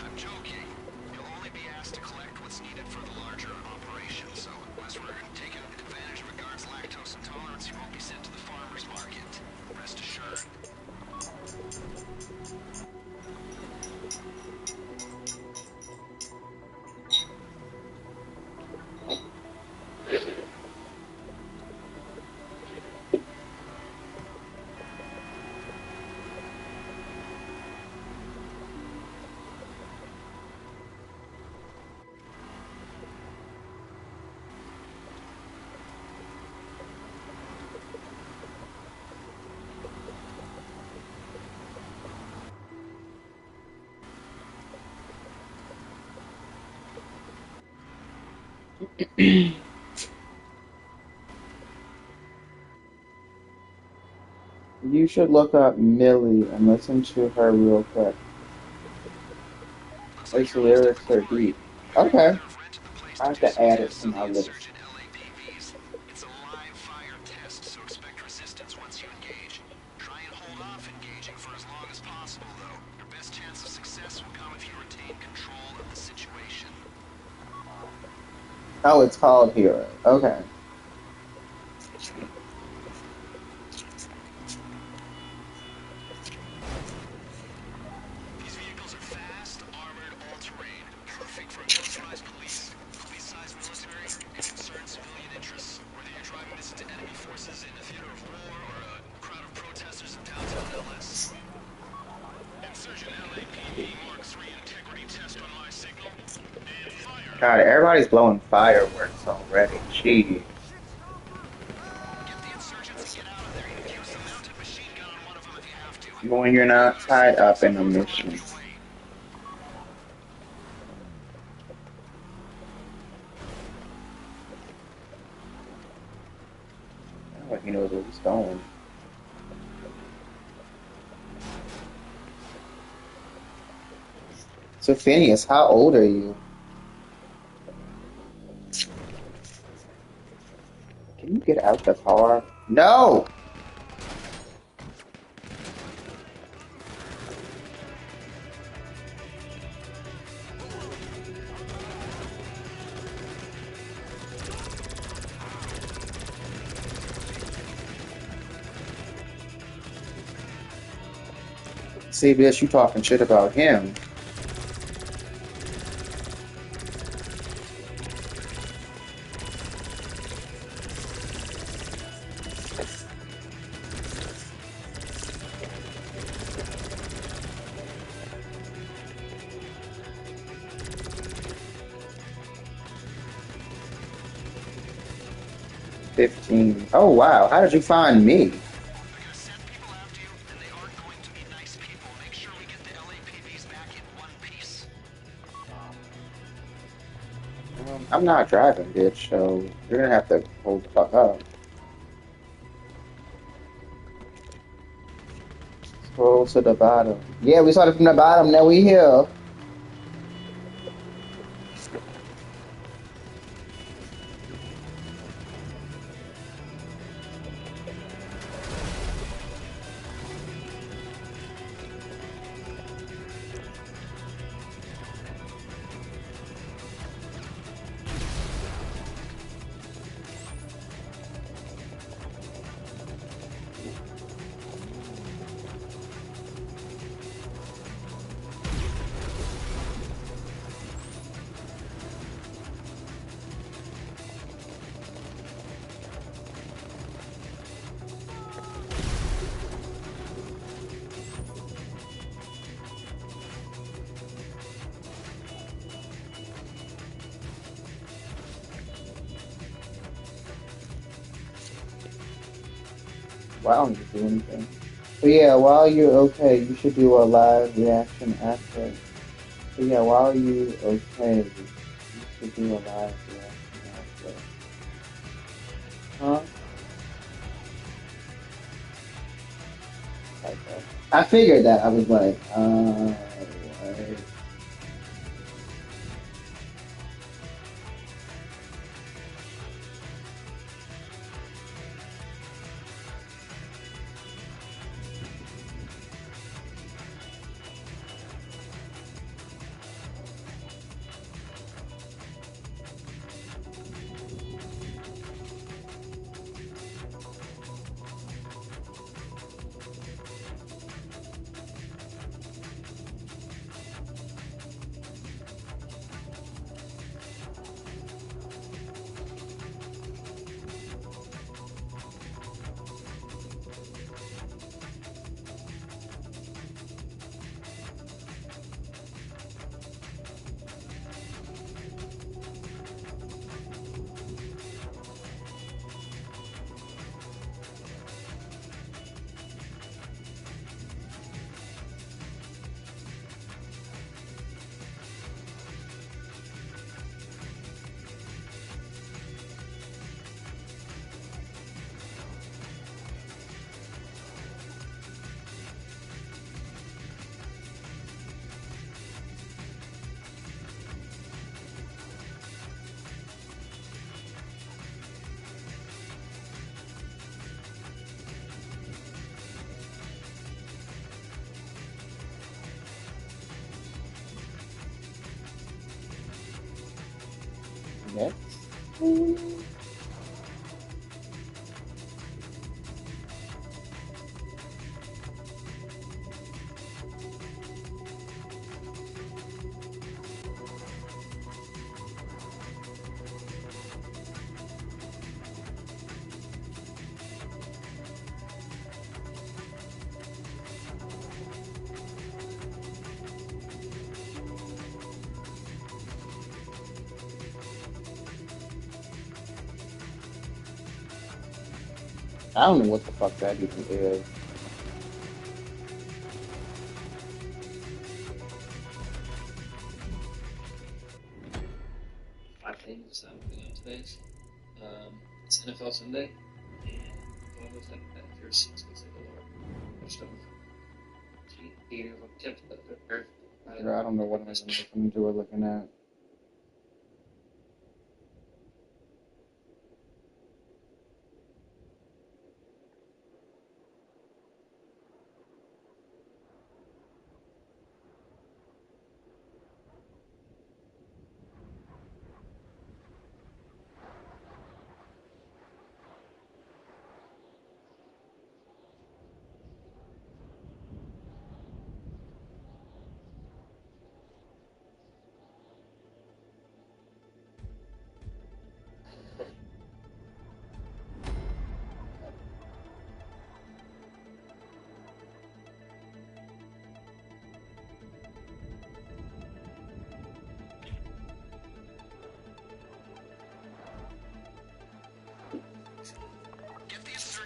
[SPEAKER 5] I'm joking. You'll only be asked to collect what's needed for the larger operation, so unless we're taking advantage of a guard's lactose intolerance, you won't be sent to the farmer's market. Rest assured.
[SPEAKER 8] You should look up Millie and listen to her real quick.
[SPEAKER 5] Looks like
[SPEAKER 8] Those
[SPEAKER 5] you're almost at the
[SPEAKER 8] lyrics are
[SPEAKER 5] quarry.
[SPEAKER 8] deep.
[SPEAKER 5] Mary
[SPEAKER 8] Okay.
[SPEAKER 5] Mother have rented the place
[SPEAKER 8] I
[SPEAKER 5] to
[SPEAKER 8] have
[SPEAKER 5] do
[SPEAKER 8] to
[SPEAKER 5] some
[SPEAKER 8] add it
[SPEAKER 5] tests
[SPEAKER 8] to
[SPEAKER 5] on
[SPEAKER 8] my
[SPEAKER 5] the
[SPEAKER 8] list.
[SPEAKER 5] insurgent LAPVs. It's a live fire test, so expect resistance once you engage. Try and hold off engaging for as long as possible, though. Your best chance of success will come if you retain control of the situation.
[SPEAKER 8] Oh, it's called Hero. Okay.
[SPEAKER 5] These vehicles are fast, armored, all-terrain, perfect for unauthorized police, police-sized military, and concerned civilian interests. Whether you're driving this into enemy forces in a theater of war or a crowd of protesters in downtown LS. Insurgent LAPD Mark III integrity test on my signal. And fire!
[SPEAKER 8] God, everybody's blowing fireworks already. Jeez.
[SPEAKER 5] Get the insurgents and get out of there. Use the mounted machine gun on one of them if you have to.
[SPEAKER 8] When you're
[SPEAKER 5] I'll
[SPEAKER 8] not
[SPEAKER 5] leave our
[SPEAKER 8] tied up
[SPEAKER 5] sentries
[SPEAKER 8] in a
[SPEAKER 5] further out of
[SPEAKER 8] mission.
[SPEAKER 5] your way.
[SPEAKER 8] I don't know if he knows where he's going. So Phineas, how old are you? Can you get out the car? No! CBS, you talking shit about him. $15. Oh wow, how did you find me?
[SPEAKER 5] They're gonna send people after you, and they aren't going to be nice people. Make sure we get the LAPDs back in one piece.
[SPEAKER 8] I'm not driving, bitch, so you're gonna have to hold the fuck up. Scroll to the bottom. Yeah, we started from the bottom, now we here. Well, I don't need to do anything. But yeah, while you're okay, you should do a live reaction after. But yeah, while you okay, you should do a live reaction after. Huh? Okay. I figured that. I was like, what? Next. I don't know what the fuck that even is.
[SPEAKER 14] Five things I'm looking at today. It's NFL Sunday, and one looks like that jersey looks like a Lord. Most of them. Here, tips that they're.
[SPEAKER 8] I don't know what I'm listening to or looking at.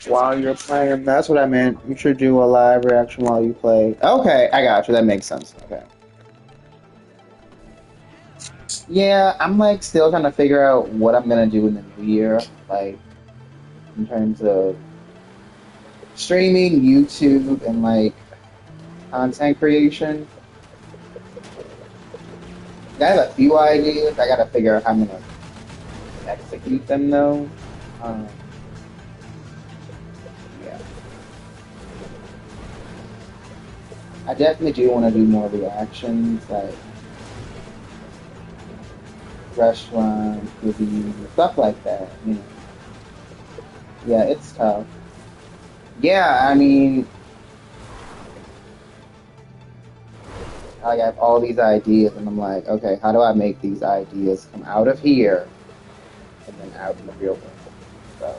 [SPEAKER 8] While you're playing, that's what I meant. You should do a live reaction while you play. Okay, I got you. That makes sense. Okay. Yeah, I'm like still trying to figure out what I'm gonna do in the new year, like in terms of streaming, YouTube, and like content creation. I have a few ideas. I gotta figure out how I'm gonna execute them though. Um, yeah, I definitely do want to do more reactions, like restaurant reviews, stuff like that. You know, yeah, it's tough. Yeah, I mean, I have all these ideas, and I'm like, okay, how do I make these ideas come out of here and then out in the real world? So,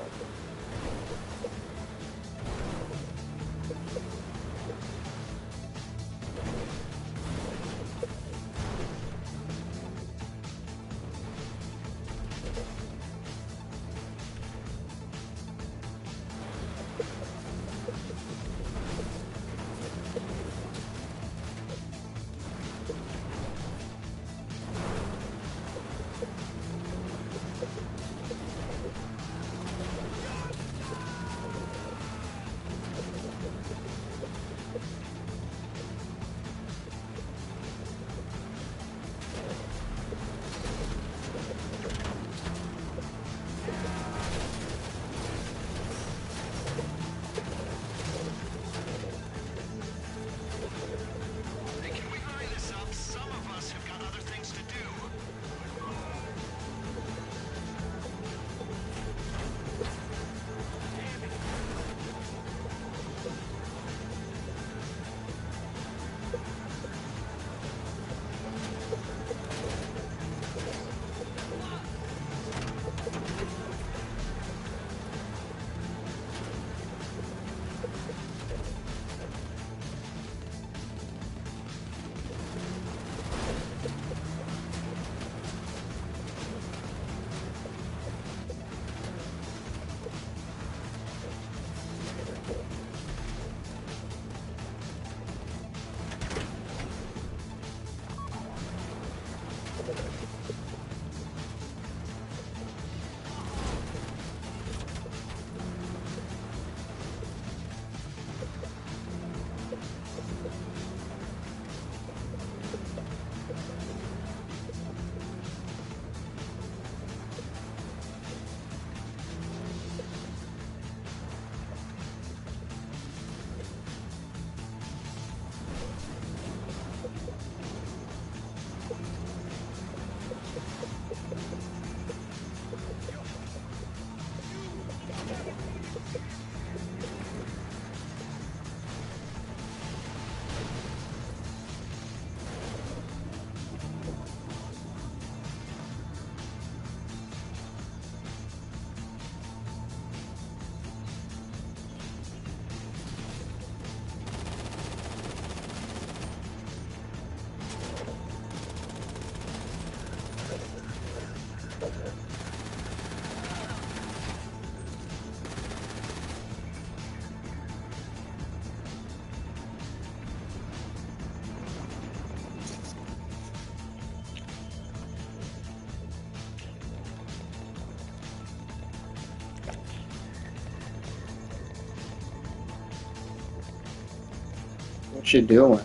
[SPEAKER 8] what you doing?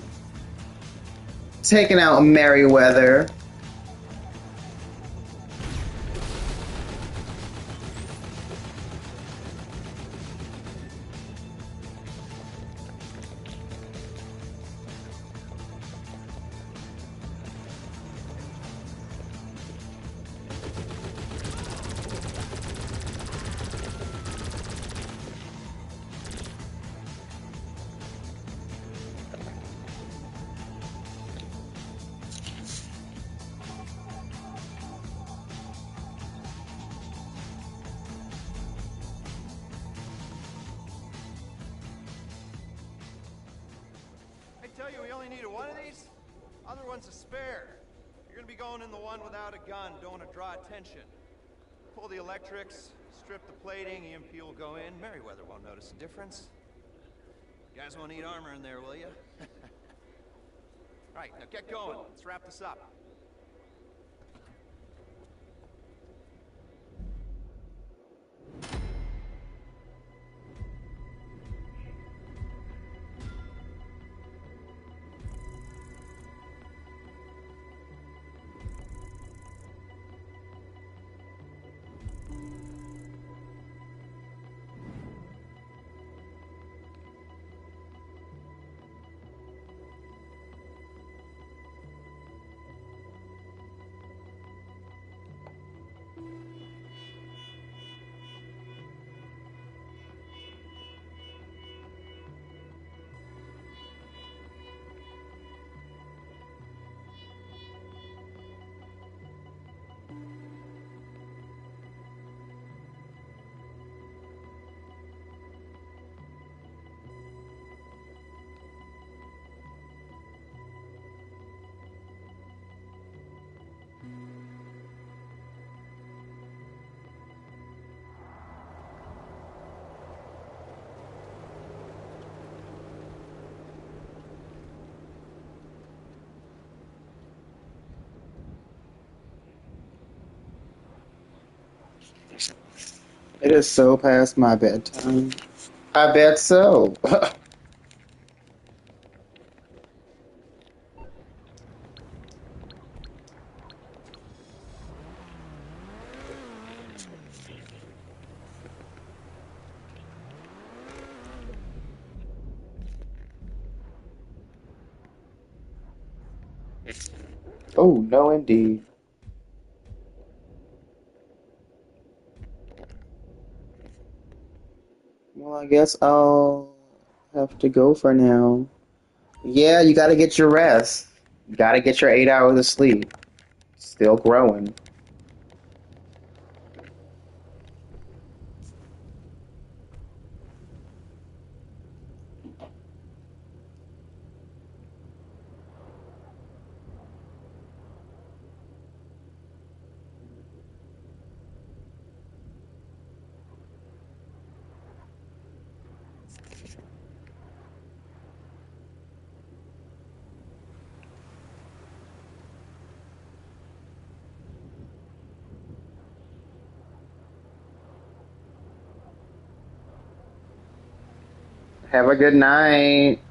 [SPEAKER 8] Taking out Merriweather.
[SPEAKER 10] I tell you, we only needed one of these. Other one's a spare. You're gonna be going in the one without a gun. Don't want to draw attention. Pull the electrics. Strip the plating, EMP will go in. Merryweather won't notice a difference. You guys won't need armor in there, will you? Right, now get going. Let's wrap this up.
[SPEAKER 8] It is so past my bedtime. I bet so. Oh, no, indeed. Well, I guess I'll have to go for now. Yeah, you gotta get your rest. You gotta get your 8 hours of sleep. Still growing. Have a good night.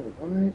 [SPEAKER 8] hell? What?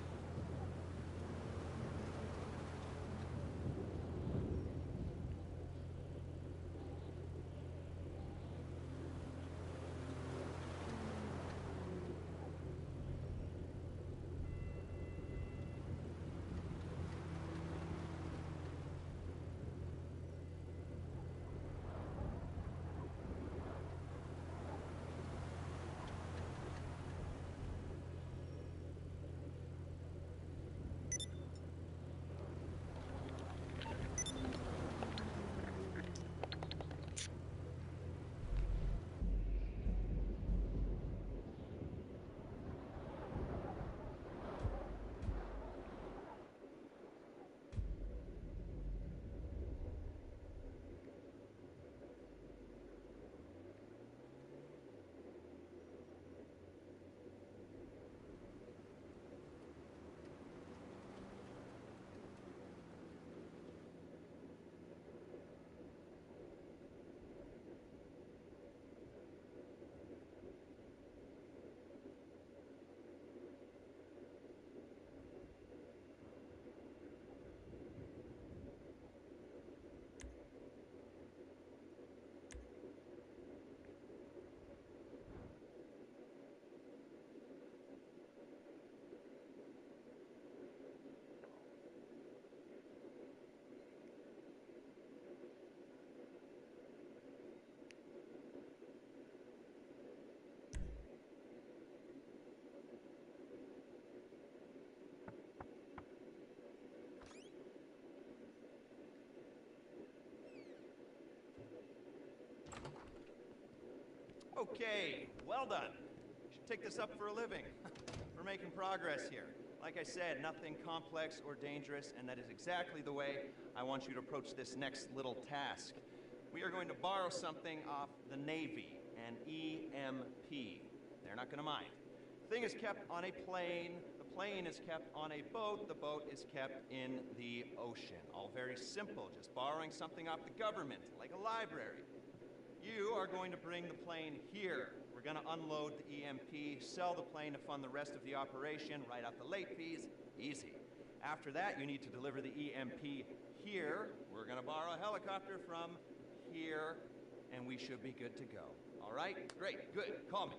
[SPEAKER 10] Okay, well done. You should take this up for a living. We're making progress here. Like I said, nothing complex or dangerous, and that is exactly the way I want you to approach this next little task. We are going to borrow something off the Navy, an EMP. They're not going to mind. The thing is kept on a plane, the plane is kept on a boat, the boat is kept in the ocean. All very simple, just borrowing something off the government, like a library. You are going to bring the plane here. We're going to unload the EMP, sell the plane to fund the rest of the operation, write out the late fees. Easy. After that, you need to deliver the EMP here. We're going to borrow a helicopter from here, and we should be good to go. All right? Great. Good. Call me.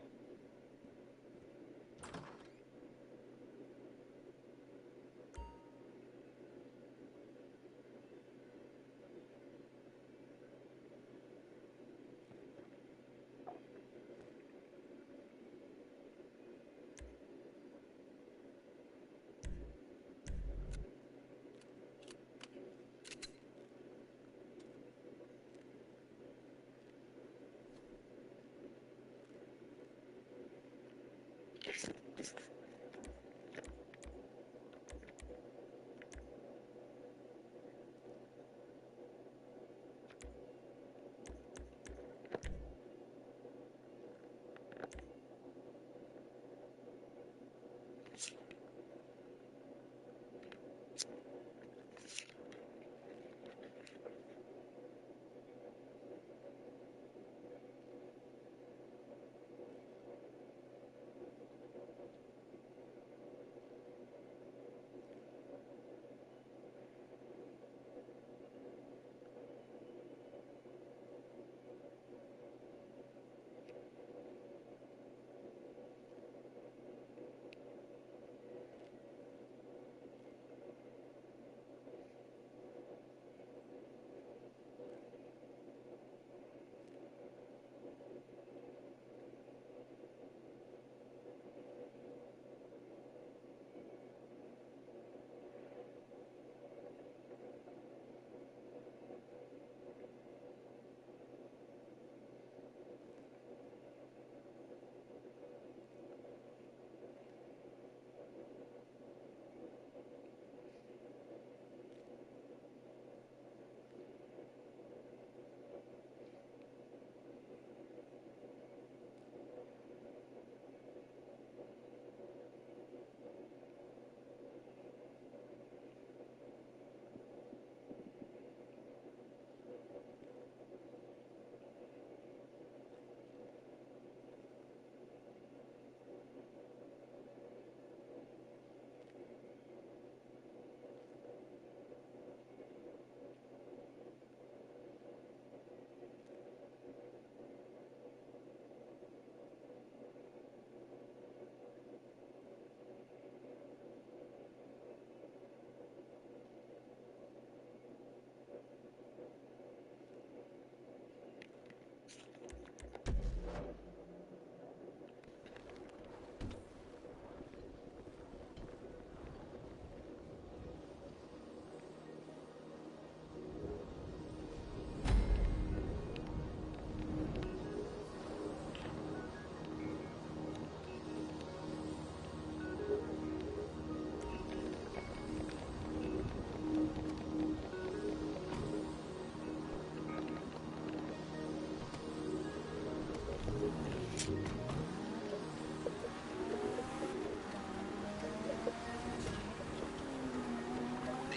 [SPEAKER 5] The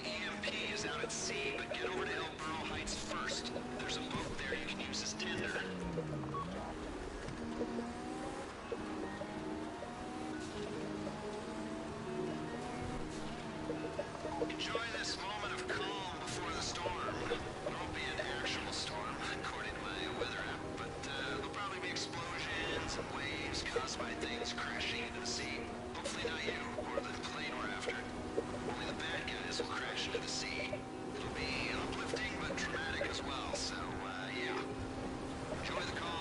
[SPEAKER 5] EMP is out at sea, but get over to Hillsborough Heights first. There's a boat there you can use as tender. Enjoy this moment of calm before the storm. There won't be an actual storm, according to my weather app, but there'll probably be explosions and waves caused by things crashing into the sea. Hopefully not you, or the plane we're after. Only the bad guys will crash into the sea. It'll be uplifting, but dramatic as well, so, yeah. Enjoy the calm.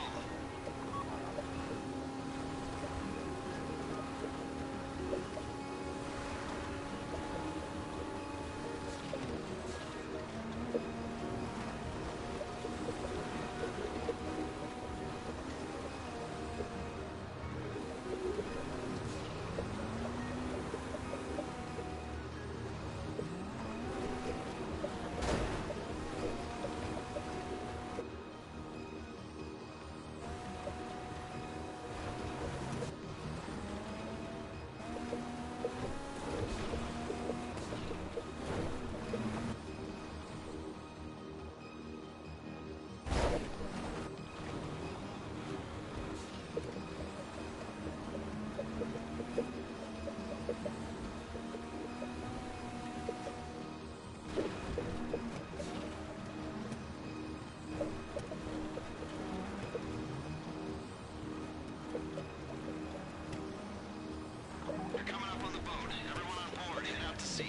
[SPEAKER 5] You're coming up on the boat. Everyone on board, head out to sea.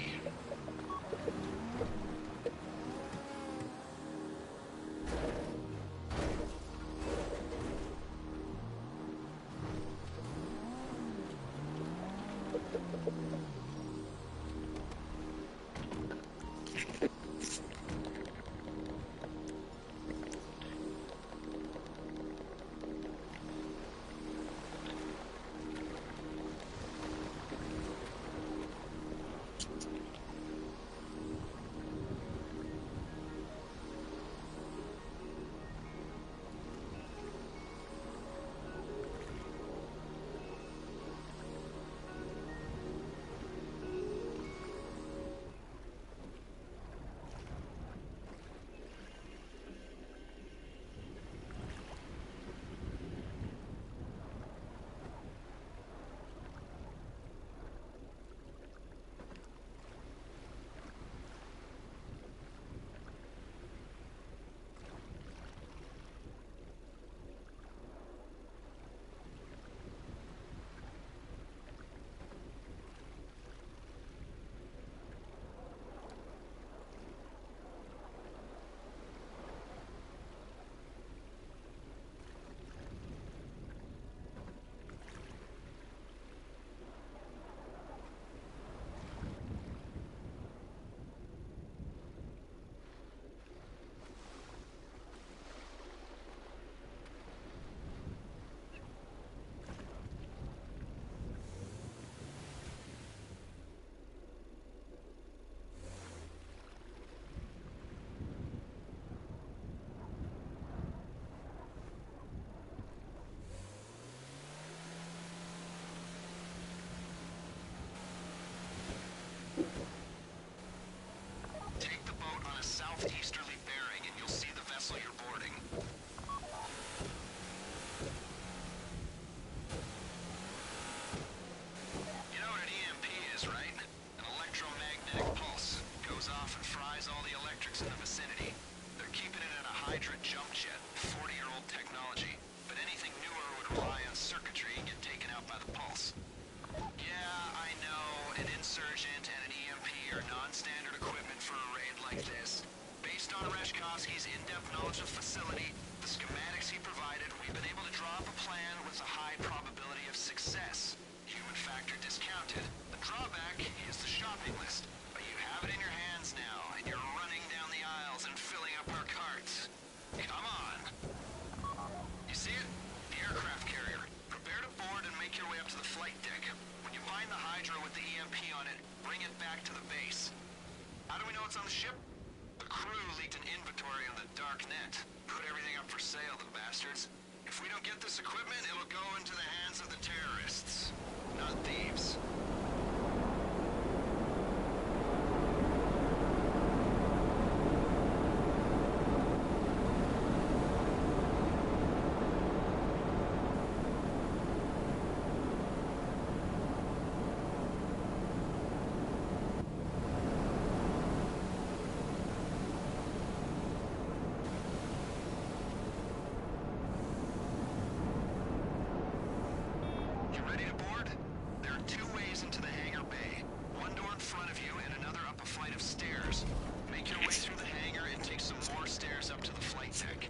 [SPEAKER 5] Take the boat on a southeasterly bearing and you'll see the vessel you're boarding. You know what an EMP is, right? An electromagnetic pulse. Goes off and fries all the electrics in the vicinity. They're keeping it in a Hydra jump jet, 40-year-old technology. But anything newer would rely on circuitry and get taken out by the pulse. Yeah, I know, an insurgent and an EMP are non-standard equipment for a raid like this. Based on Reshkovsky's in-depth knowledge of the facility, the schematics he provided, we've been able to draw up a plan with a high probability of success. Human factor discounted. The drawback is the shopping list. But you have it in your hands now, and you're running down the aisles and filling up our carts. Come on. You see it? The aircraft carrier. Prepare to board and make your way up to the flight deck. When you find the Hydra with the EMP on it, bring it back to the base. How do we know it's on the ship? The crew leaked an inventory on the dark net. Put everything up for sale, the bastards.
[SPEAKER 4] If we don't get this equipment, it'll go into the hands of the terrorists, not thieves. You ready to board? There are two ways into the hangar bay. One door in front of you and another up a flight of stairs. Make your way through the hangar and take some more stairs up to the flight deck.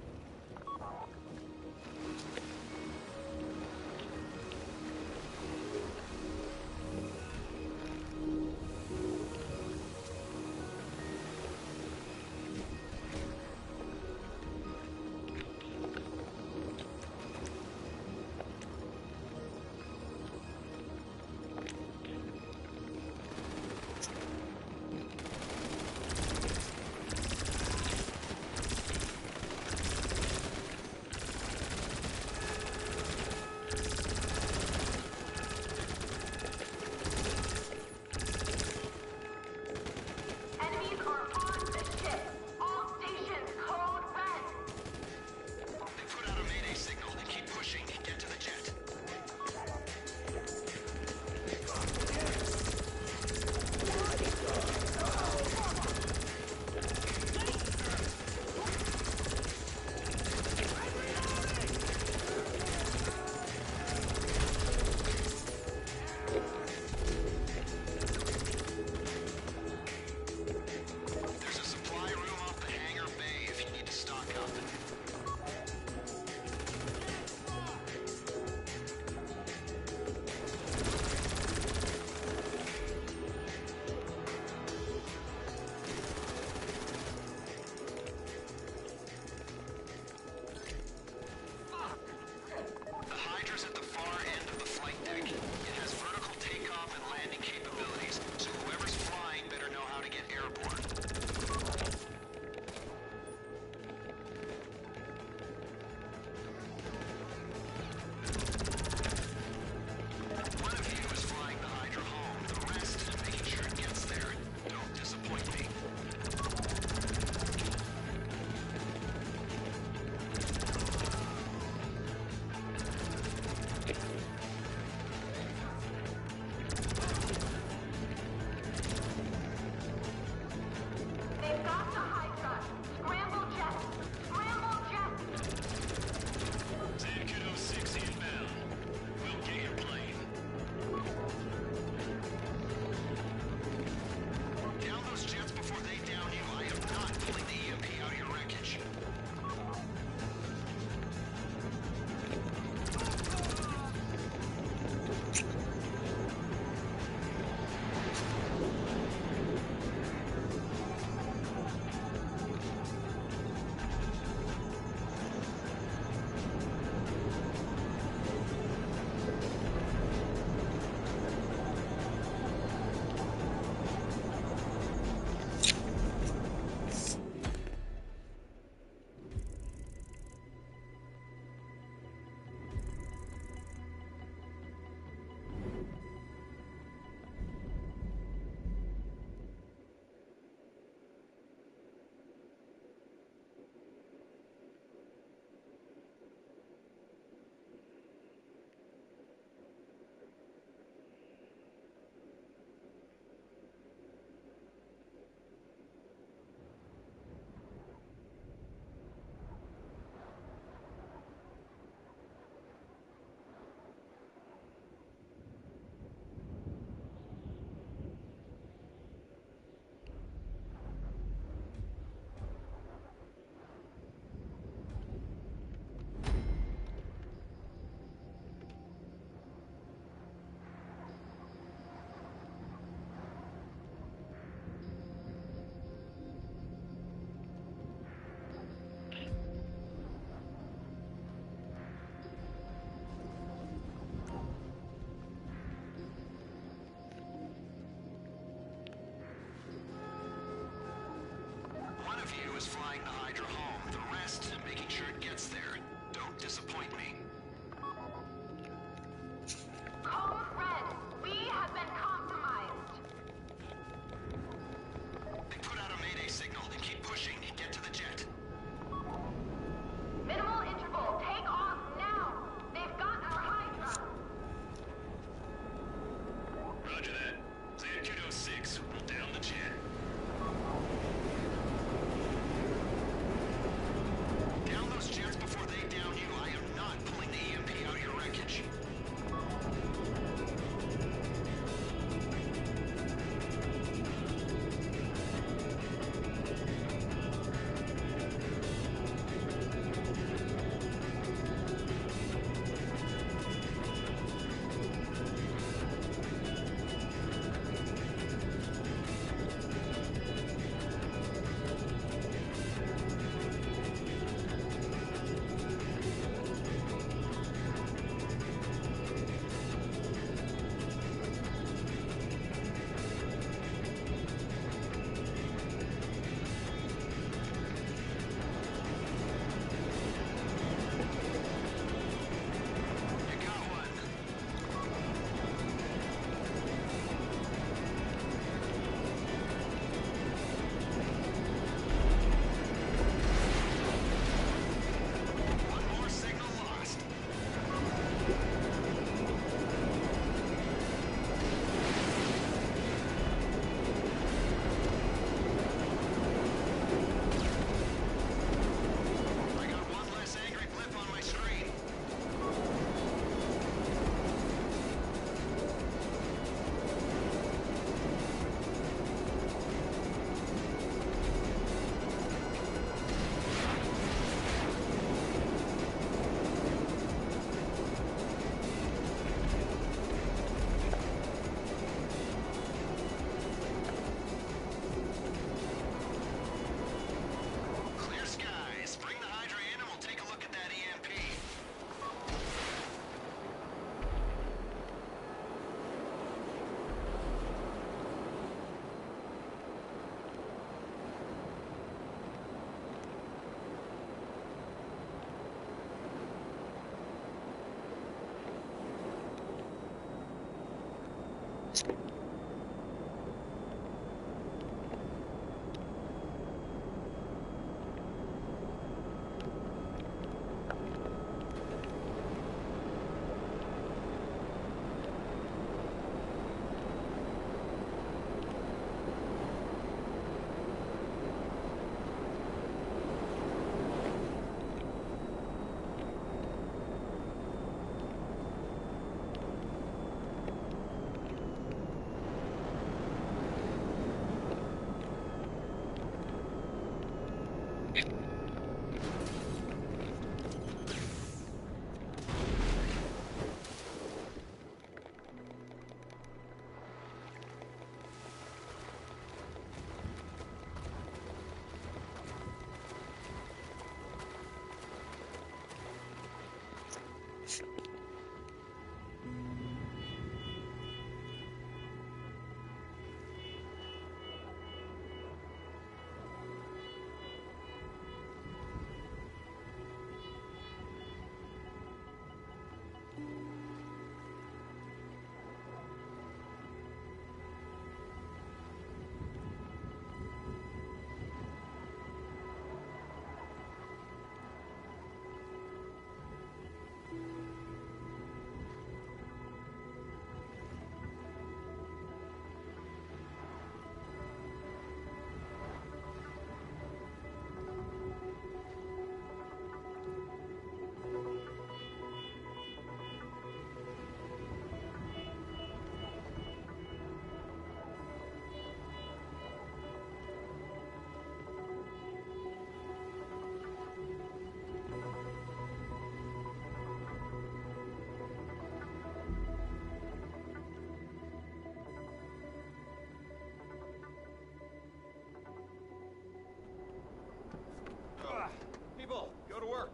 [SPEAKER 10] People, go to work.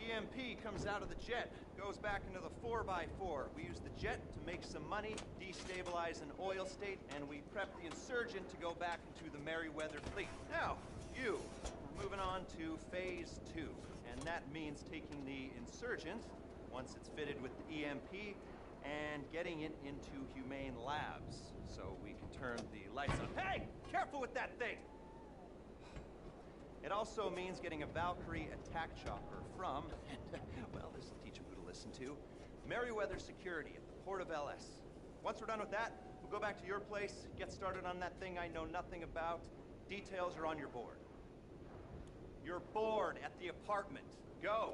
[SPEAKER 10] EMP comes out of the jet, goes back into the 4x4. We use the jet to make some money, destabilize an oil state, and we prep the insurgent to go back into the Merryweather fleet. Now, we're moving on to phase 2, and that means taking the insurgent, once it's fitted with the EMP, and getting it into humane labs, so we can turn the lights on. Hey! Careful with that thing! It also means getting a Valkyrie attack chopper from, well, this will teach them who to listen to, Merryweather Security at the port of LS. Once we're done with that, we'll go back to your place, get started on that thing I know nothing about. Details are on your board. You're bored at the apartment. Go!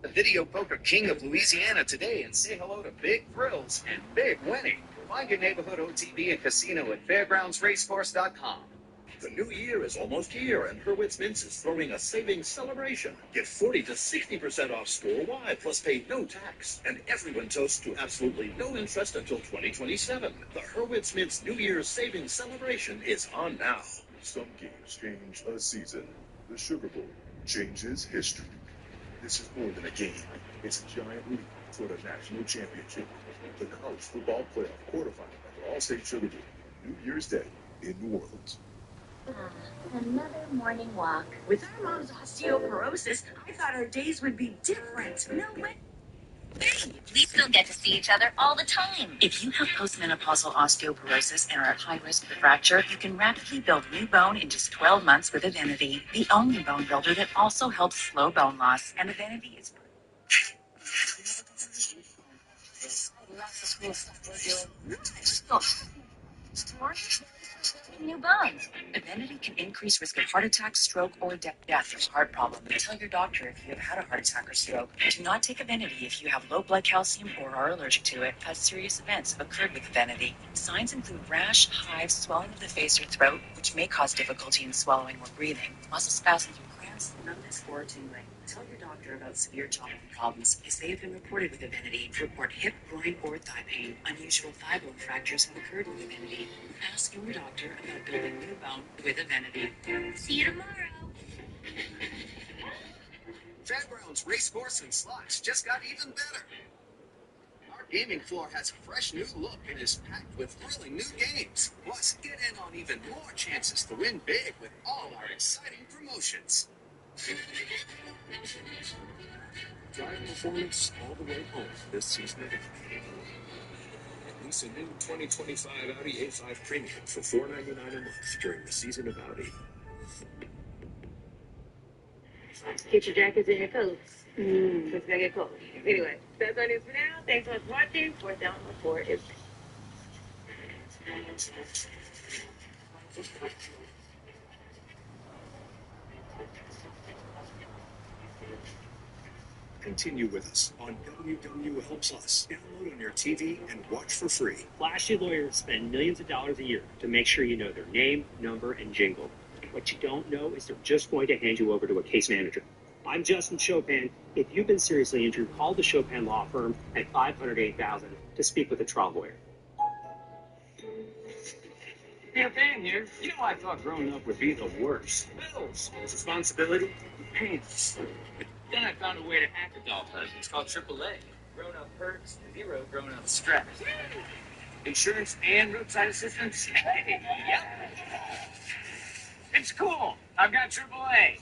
[SPEAKER 5] The Video Poker King of Louisiana today and say hello to big thrills and big winning. Find your neighborhood OTB and casino at fairgroundsracecourse.com.
[SPEAKER 9] The new year is almost here, and Hurwitz Mints is throwing a savings celebration. Get 40 to 60% off store-wide, plus pay no tax. And everyone toasts to absolutely no interest until 2027. The Hurwitz Mints New Year's savings celebration is on now.
[SPEAKER 15] Some games change a season. The Sugar Bowl changes history. This is more than a game. It's a giant leap toward a national championship. The College Football Playoff quarterfinal at the All-State Sugar Bowl, New Year's Day in New Orleans.
[SPEAKER 16] Another morning walk. With our mom's osteoporosis, I thought our days would be different. No way. We still get to see each other all the time. If you have postmenopausal osteoporosis and are at high risk for fracture, you can rapidly build new bone in just 12 months with Evenity, the only bone builder that also helps slow bone loss. And Evenity is... Lots of cool stuff we're doing. New bones. Evenity can increase risk of heart attack, stroke, or death from heart problem. Tell your doctor if you have had a heart attack or stroke. Do not take Evenity if you have low blood calcium or are allergic to it. Past serious events have occurred with Evenity. Signs include rash, hives, swelling of the face or throat, which may cause difficulty in swallowing or breathing, muscle spasms or cramps, numbness, or tingling. Tell your doctor about severe joint problems, as they have been reported with Evenity. Report hip, groin, or thigh pain. Unusual thigh bone fractures have occurred with Evenity. Ask your doctor about building new bone with Evenity. See you tomorrow.
[SPEAKER 5] Fairgrounds Racecourse and Slots just got even better. Our gaming floor has a fresh new look and is packed with thrilling new games. Plus, get in on even more chances to win big with all our exciting promotions.
[SPEAKER 9] Drive performance all the way home this season. Lease a new 2025 Audi A5 Premium for $499 a month during the season of Audi.
[SPEAKER 13] Get your jackets and your coats. Because it's going to get cold. Anyway, that's all it is for now. Thanks so much for watching. 4004 is...
[SPEAKER 9] Continue with us on WW Helps Us. Download on your TV and watch for free.
[SPEAKER 17] Flashy lawyers spend millions of dollars a year to make sure you know their name, number, and jingle. What you don't know is they're just going to hand you over to a case manager. I'm Justin Chopin. If you've been seriously injured, call the Chopin Law Firm at 508,000 to speak with a trial lawyer.
[SPEAKER 18] Hey, Dan here. You know, I thought growing up would be the worst. Bills, responsibility, pain. But then I found a way to hack adulthood. It's called AAA. Grown-up perks, zero grown-up stress. Insurance and roadside assistance? Yep. It's cool. I've got AAA.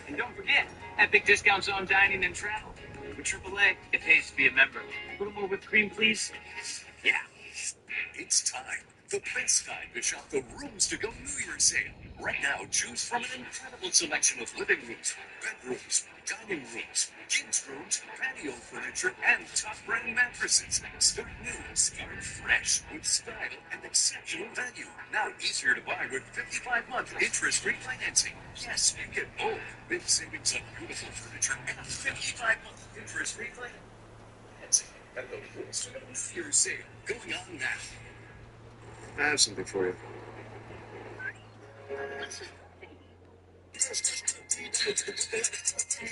[SPEAKER 18] And don't forget, epic discounts on dining and travel. With AAA, it pays to be a member. A little more whipped cream, please? Yeah.
[SPEAKER 9] It's time. The Prince time to shop the Rooms to Go New Year's sale. Right now, choose from an incredible selection of living rooms, bedrooms, dining rooms, kids' rooms, patio furniture, and top brand mattresses. Start new, start fresh, with style and exceptional value. Now easier to buy with 55-month interest-free financing. Yes, you get both. Big savings on beautiful furniture and a 55-month interest-free financing. At the Prince to Go New Year's sale, going on now. I have something for you.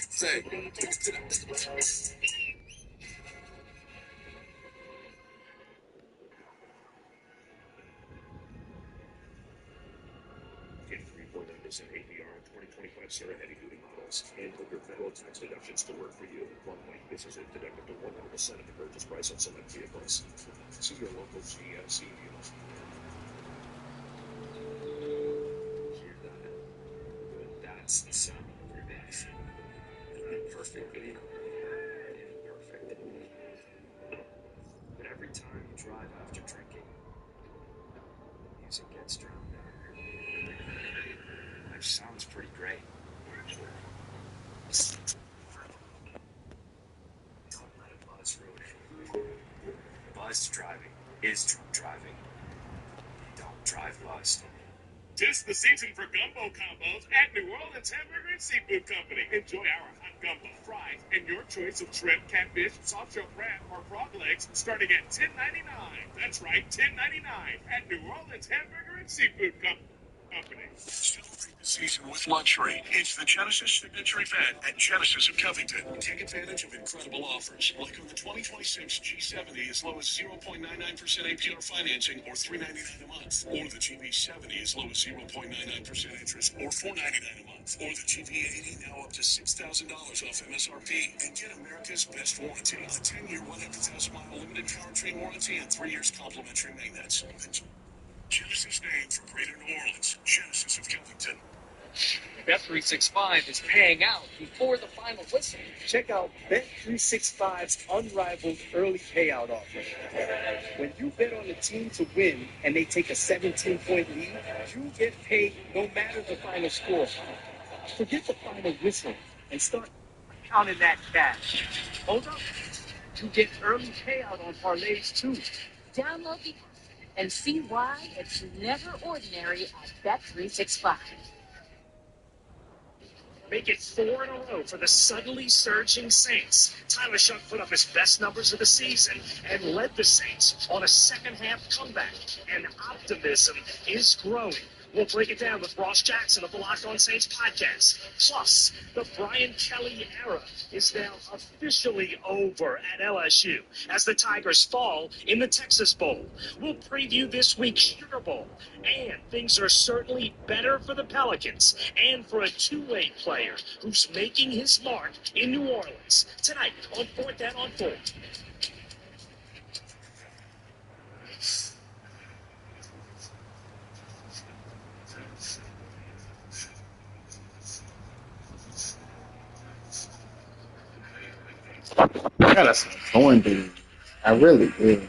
[SPEAKER 9] Say. Get 3.9% APR on 2025 Sierra heavy-duty models and put your federal tax deductions to work for you. Qualifying businesses deducted to 100% of the purchase price on select vehicles. See your local GMC dealers. Hear that? Good. That's the sound of your life. Perfect video. Imperfect. But every time you drive after drinking, music gets drowned out. Life sounds pretty great. Don't let a buzz ruin it. Buzz driving is drunk driving. Don't drive buzzed. 'Tis the season for gumbo combos at New Orleans Hamburger and Seafood Company. Enjoy our hot gumbo, fries, and your choice of shrimp, catfish, soft-shell crab, or frog legs starting at $10.99. That's right, $10.99 at New Orleans Hamburger and Seafood Company. Celebrate the season with luxury. It's the Genesis Signature Event at Genesis of Covington. Take advantage of incredible offers, like on the 2026 G70 as low as 0.99% APR financing or $399 a month, or the GV70 as low as 0.99% interest or $499 a month, or the GV80 now up to $6,000 off MSRP, and get America's best warranty, a 10-year 100,000-mile limited powertrain warranty and 3 years complimentary maintenance. Genesis name for Greater New Orleans, Genesis of Covington.
[SPEAKER 18] Bet365 is paying out before the final whistle. Check out Bet365's unrivaled early payout offer. When you bet on a team to win and they take a 17-point lead, you get paid no matter the final score. Forget the final whistle and start counting that cash. Hold up. You get early payout on parlays too.
[SPEAKER 16] Download the app and see why it's never ordinary at Bet365.
[SPEAKER 18] Make it 4 in a row for the suddenly surging Saints. Tyler Shuck put up his best numbers of the season and led the Saints on a second-half comeback. And optimism is growing. We'll break it down with Ross Jackson of the Locked On Saints podcast. Plus, the Brian Kelly era is now officially over at LSU as the Tigers fall in the Texas Bowl. We'll preview this week's Sugar Bowl. And things are certainly better for the Pelicans and for a two-way player who's making his mark in New Orleans. Tonight on 4th Down on 4.
[SPEAKER 8] I got a going dude. I really do.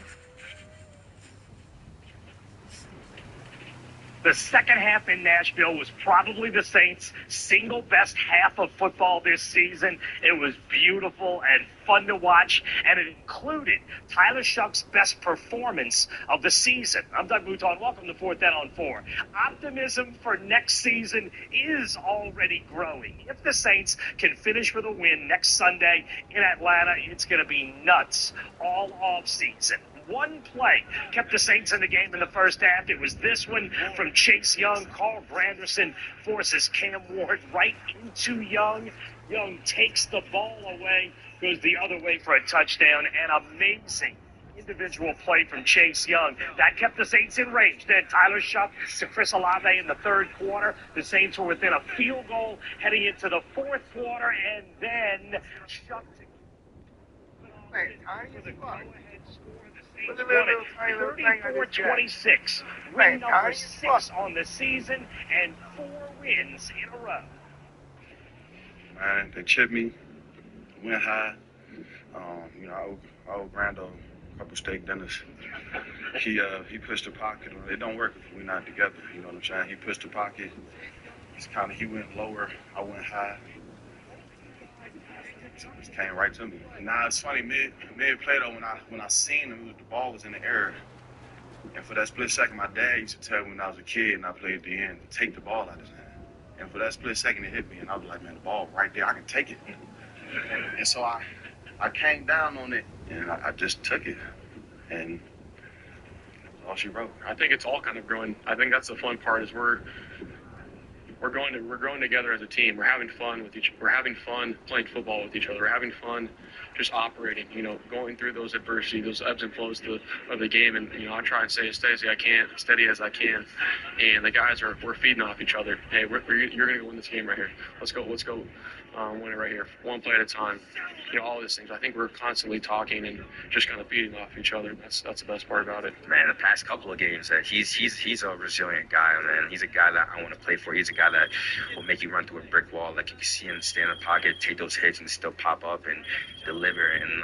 [SPEAKER 18] The second half in Nashville was probably the Saints' single best half of football this season. It was beautiful and fun to watch, and it included Tyler Shuck's best performance of the season. I'm Doug Mouton. Welcome to 4th Down on 4. Optimism for next season is already growing. If the Saints can finish with a win next Sunday in Atlanta, it's going to be nuts all off season. One play kept the Saints in the game in the first half. It was this one from Chase Young. Carl Granderson forces Cam Ward right into Young. Young takes the ball away, goes the other way for a touchdown. An amazing individual play from Chase Young. That kept the Saints in range. Then Tyler Shuck to Chris Olave in the third quarter. The Saints were within a field goal heading into the fourth quarter, and then Shuck to the go-ahead score. The Saints won it 34-26. Win number 6 on the season and 4 wins in a row.
[SPEAKER 19] Man, they chipped me, went high. I owe Brando a couple steak dinners. He pushed the pocket. It don't work if we're not together. You know what I'm saying? He pushed the pocket. He went lower. I went high. Just came right to me. Now it's funny, mid play though, when I seen him, the ball was in the air. And for that split second, my dad used to tell me when I was a kid and I played the end, to take the ball out of his hand. And for that split second, it hit me, and I was like, man, the ball right there, I can take it. And so I came down on it, and I just took it. And all she wrote.
[SPEAKER 2] I think it's all kind of growing. I think that's the fun part is we're growing together as a team. We're having fun we're having fun playing football with each other. We're having fun just operating, going through those adversity, those ebbs and flows of the game. And, I try and stay as steady as I can. And the guys we're feeding off each other. Hey, you're going to go win this game right here. Let's go win it right here, one play at a time. All these things. I think we're constantly talking and just kind of feeding off each other. That's the best part about it.
[SPEAKER 20] Man, the past couple of games, he's a resilient guy, man. He's a guy that I want to play for. He's a guy that will make you run through a brick wall. Like, you can see him stay in the pocket, take those hits, and still pop up and deliver. And,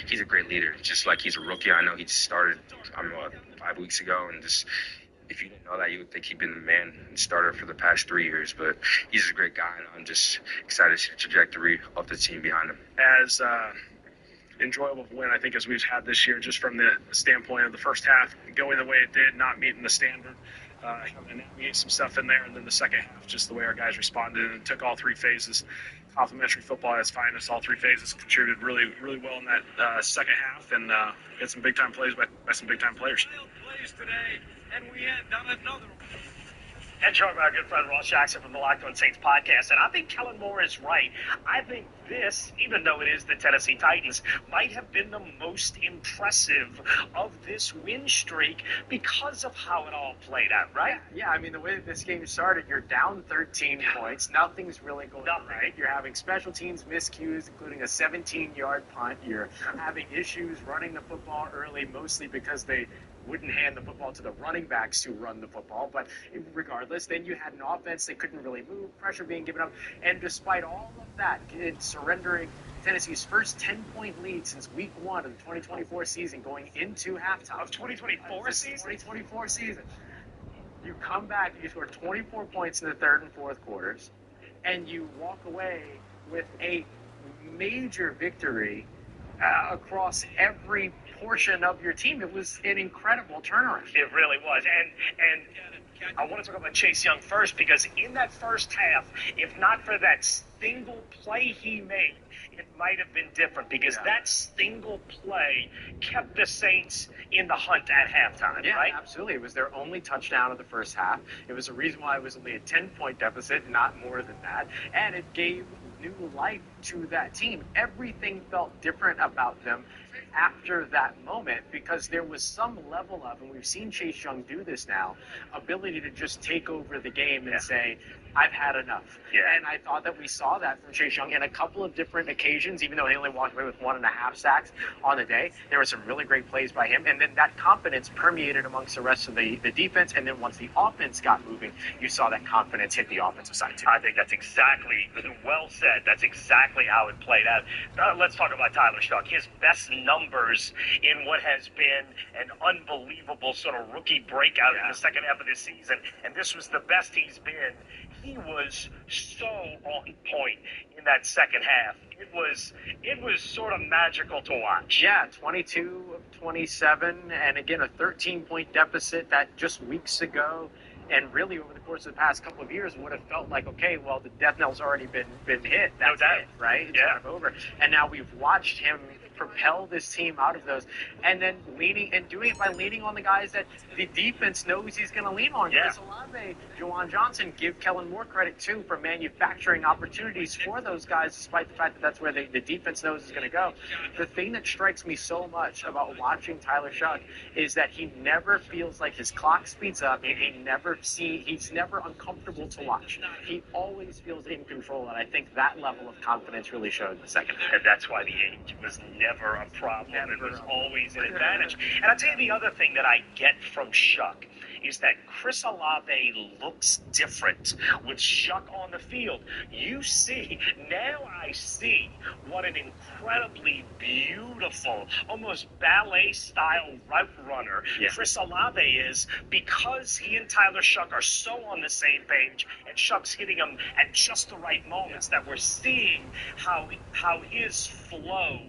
[SPEAKER 20] he's a great leader. Just like he's a rookie. I know he just started, 5 weeks ago, and just, if you didn't know that, you would think he'd been the man starter for the past 3 years. But he's a great guy, and I'm just excited to see the trajectory of the team behind him.
[SPEAKER 21] As enjoyable of a win, I think, as we've had this year, just from the standpoint of the first half going the way it did, not meeting the standard. having to navigate some stuff in there, and then the second half, just the way our guys responded and took all three phases. Complimentary football at its finest, all three phases contributed really, really well in that second half, and had some big time plays by some big time players.
[SPEAKER 1] Plays today, and we had another.
[SPEAKER 22] And joined by our good friend Ross Jackson from the Locked On Saints podcast. And I think Kellen Moore is right. I think this, even though it is the Tennessee Titans, might have been the most impressive of this win streak because of how it all played out, right?
[SPEAKER 23] Yeah, I mean, the way that this game started, you're down 13 points. Nothing's really going right. You're having special teams miscues, including a 17-yard punt. You're having issues running the football early, mostly because they wouldn't hand the football to the running backs to run the football. But regardless, then you had an offense that couldn't really move, pressure being given up. And despite all of that, surrendering Tennessee's first 10-point lead since week 1 of the 2024 season, going into halftime.
[SPEAKER 22] Of 2024 season?
[SPEAKER 23] 2024 season. You come back, you score 24 points in the third and fourth quarters, and you walk away with a major victory across every portion of your team. It was an incredible turnaround.
[SPEAKER 22] It really was. And I want to talk about Chase Young first, because in that first half, if not for that single play he made, it might have been different, because that single play kept the Saints in the hunt at halftime, right?
[SPEAKER 23] Absolutely. It was their only touchdown of the first half. It was a reason why it was only a 10-point deficit, not more than that. And it gave new life to that team. Everything felt different about them after that moment, because there was some level of, and we've seen Chase Young do this now, ability to just take over the game and say, I've had enough. And I thought that we saw that from Chase Young in a couple of different occasions, even though he only walked away with 1.5 sacks on the day. There were some really great plays by him, and then that confidence permeated amongst the rest of the defense, and then once the offense got moving, you saw that confidence hit the offensive side too.
[SPEAKER 22] I think that's exactly, well said, that's exactly how it played out. Let's talk about Tyler Shuck. His best numbers in what has been an unbelievable sort of rookie breakout in the second half of this season, and this was the best he's been. He was so on point in that second half. It was sort of magical to watch.
[SPEAKER 23] Yeah, 22 of 27, and again, a 13-point deficit that just weeks ago, and really over the course of the past couple of years, would have felt like, okay, well, the death knell's already been hit. That's it, right? It's kind of over. And now we've watched him propel this team out of those, and then doing it by leaning on the guys that the defense knows he's going to lean on. Chris Olave, Juwan Johnson, give Kellen Moore credit too for manufacturing opportunities for those guys, despite the fact that that's where the defense knows is going to go. The thing that strikes me so much about watching Tyler Shuck is that he never feels like his clock speeds up, and he's never uncomfortable to watch. He always feels in control, and I think that level of confidence really showed in the second half.
[SPEAKER 22] And that's why the age was never a problem. It was always an advantage. And I'll tell you the other thing that I get from Shuck is that Chris Olave looks different with Shuck on the field. I see what an incredibly beautiful, almost ballet-style route runner Chris Olave is, because he and Tyler Shuck are so on the same page, and Shuck's hitting him at just the right moments that we're seeing how his flow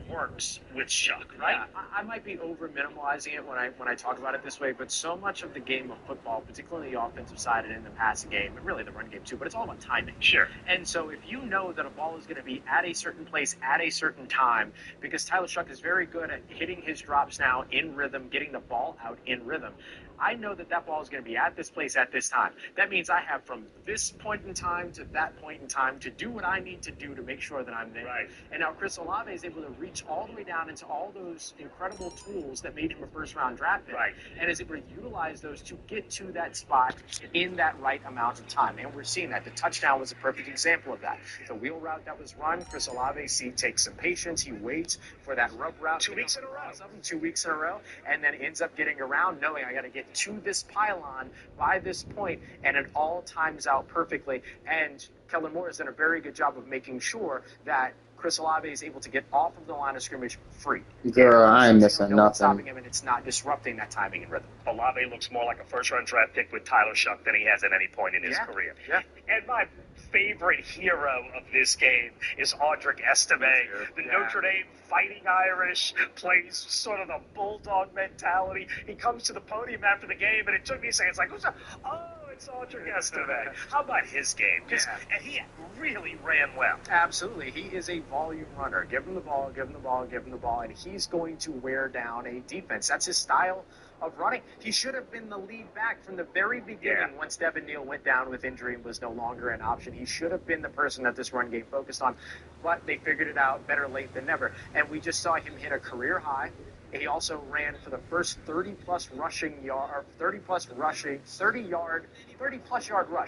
[SPEAKER 22] works with Shuck, right?
[SPEAKER 23] Yeah, I might be over minimalizing it when I talk about it this way, but so much of the game of football, particularly the offensive side and in the passing game, and really the run game too, but it's all about timing.
[SPEAKER 22] Sure.
[SPEAKER 23] And so if you know that a ball is going to be at a certain place at a certain time, because Tyler Shuck is very good at hitting his drops now in rhythm, getting the ball out in rhythm. I know that ball is going to be at this place at this time. That means I have from this point in time to that point in time to do what I need to do to make sure that I'm there.
[SPEAKER 22] Right.
[SPEAKER 23] And now Chris Olave is able to reach all the way down into all those incredible tools that made him a first-round draft pick.
[SPEAKER 22] Right.
[SPEAKER 23] And is able to utilize those to get to that spot in that right amount of time. And we're seeing that. The touchdown was a perfect example of that. The wheel route that was run, Chris Olave takes some patience. He waits for that rub route.
[SPEAKER 22] 2 weeks in a row.
[SPEAKER 23] 2 weeks in a row. And then ends up getting around, knowing I got to get to this pylon by this point, and it all times out perfectly. And Kellen Moore has done a very good job of making sure that Chris Olave is able to get off of the line of scrimmage free.
[SPEAKER 8] Girl, I ain't missing nothing.
[SPEAKER 23] Stopping him, and it's not disrupting that timing and rhythm.
[SPEAKER 22] Olave looks more like a first-round draft pick with Tyler Shuck than he has at any point in his career.
[SPEAKER 23] Yeah.
[SPEAKER 22] And my favorite hero of this game is Audric Estime. The Notre Dame Fighting Irish plays sort of the bulldog mentality. He comes to the podium after the game, and it took me a second. It's like, who's that? Oh, it's Audric Estime. How about his game? And he really ran well.
[SPEAKER 23] Absolutely. He is a volume runner. Give him the ball, give him the ball, give him the ball, and he's going to wear down a defense. That's his style of running. He should have been the lead back from the very beginning once Devin Neal went down with injury and was no longer an option. He should have been the person that this run game focused on, but they figured it out better late than never. And we just saw him hit a career high. He also ran for the first 30-plus yard rush.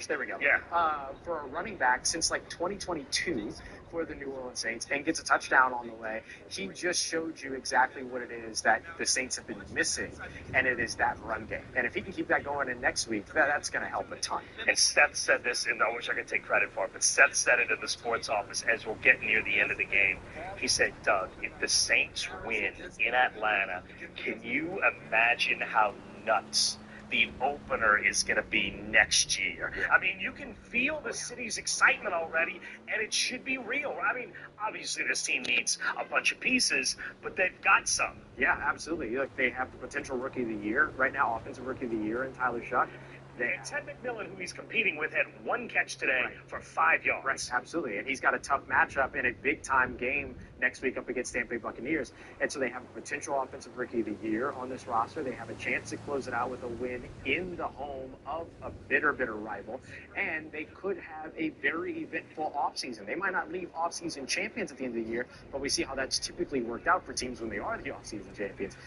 [SPEAKER 23] There we go. For a running back since like 2022 for the New Orleans Saints, and gets a touchdown on the way. He just showed you exactly what it is that the Saints have been missing, and it is that run game. And if he can keep that going in next week, that's going to help a ton.
[SPEAKER 22] And Seth said this, and I wish I could take credit for it, but Seth said it in the sports office as we'll get near the end of the game. He said, Doug, if the Saints win in Atlanta, can you imagine how nuts the opener is going to be next year? I mean, you can feel the city's excitement already, and it should be real. I mean, obviously this team needs a bunch of pieces, but they've got some.
[SPEAKER 23] Yeah, absolutely. Look, they have the potential rookie of the year right now, offensive rookie of the year in Tyler Shuck.
[SPEAKER 22] And Ted McMillan, who he's competing with, had one catch today for 5 yards.
[SPEAKER 23] Right, absolutely. And he's got a tough matchup in a big-time game next week up against Tampa Bay Buccaneers. And so they have a potential offensive rookie of the year on this roster. They have a chance to close it out with a win in the home of a bitter rival. And they could have a very eventful offseason. They might not leave offseason champions at the end of the year, but we see how that's typically worked out for teams when they are the offseason champions.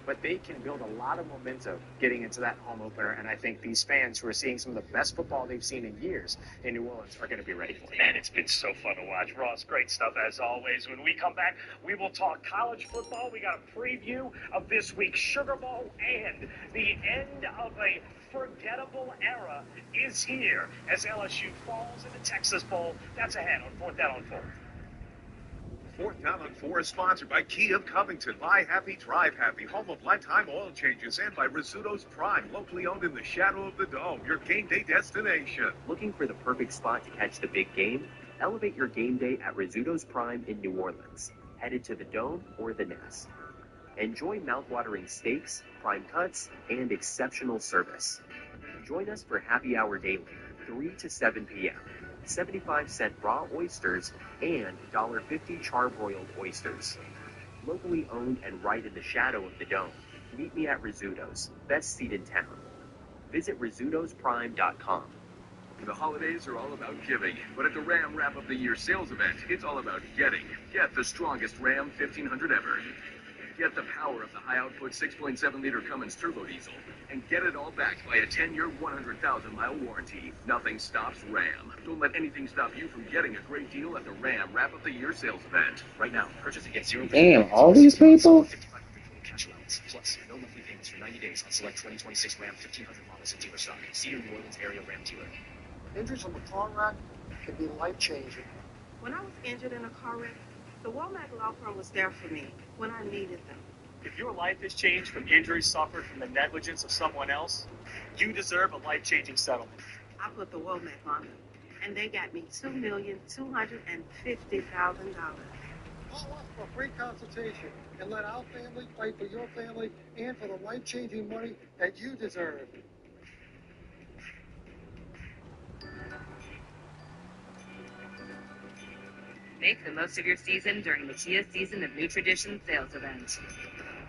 [SPEAKER 23] But they can build a lot of momentum getting into that home opener. And I think these fans who are seeing some of the best football they've seen in years in New Orleans are going to be ready for it.
[SPEAKER 22] Man, it's been so fun to watch. Ross, great stuff as always. When we come back, we will talk college football. We got a preview of this week's Sugar Bowl, and the end of a forgettable era is here as LSU falls in the Texas Bowl. That's ahead on 4th Down on 4.
[SPEAKER 15] 4th Down on 4 is sponsored by Key of Covington. Buy happy, drive happy. Home of lifetime oil changes. And by Rizzuto's Prime, locally owned in the shadow of the Dome. Your game day destination.
[SPEAKER 3] Looking for the perfect spot to catch the big game? Elevate your game day at Rizzuto's Prime in New Orleans. Headed to the Dome or the Nest. Enjoy mouthwatering steaks, prime cuts, and exceptional service. Join us for happy hour daily, 3 to 7 p.m. 75-cent raw oysters and $1.50 charbroiled oysters. Locally owned and right in the shadow of the Dome. Meet me at Rizzuto's, best seat in town. Visit Rizzuto'sPrime.com.
[SPEAKER 9] The holidays are all about giving, but at the Ram Wrap of the Year sales event, it's all about getting. Get the strongest Ram 1500 ever. Get the power of the high-output 6.7-liter Cummins turbo diesel, and get it all backed by a 10-year, 100,000-mile warranty. Nothing stops Ram. Don't let anything stop you from getting a great deal at the Ram Wrap of the Year sales event. Right now, purchase and get 0%.
[SPEAKER 8] Damn, all these people?
[SPEAKER 9] Cash allowance, plus no monthly payments for 90 days on select 2026 Ram 1500 models in dealer stock. See your New Orleans area Ram dealer.
[SPEAKER 12] Injuries from a car wreck can be life-changing.
[SPEAKER 6] When I was injured in a car wreck, the Womack Law Firm was there for me when I needed them.
[SPEAKER 7] If your life has changed from injuries suffered from the negligence of someone else, you deserve a life-changing settlement.
[SPEAKER 6] I put the Womack on them, and they got me $2,250,000.
[SPEAKER 12] Call us for a free consultation and let our family fight for your family and for the life-changing money that you deserve.
[SPEAKER 16] Make the most of your season during the Kia Season of New Tradition sales event.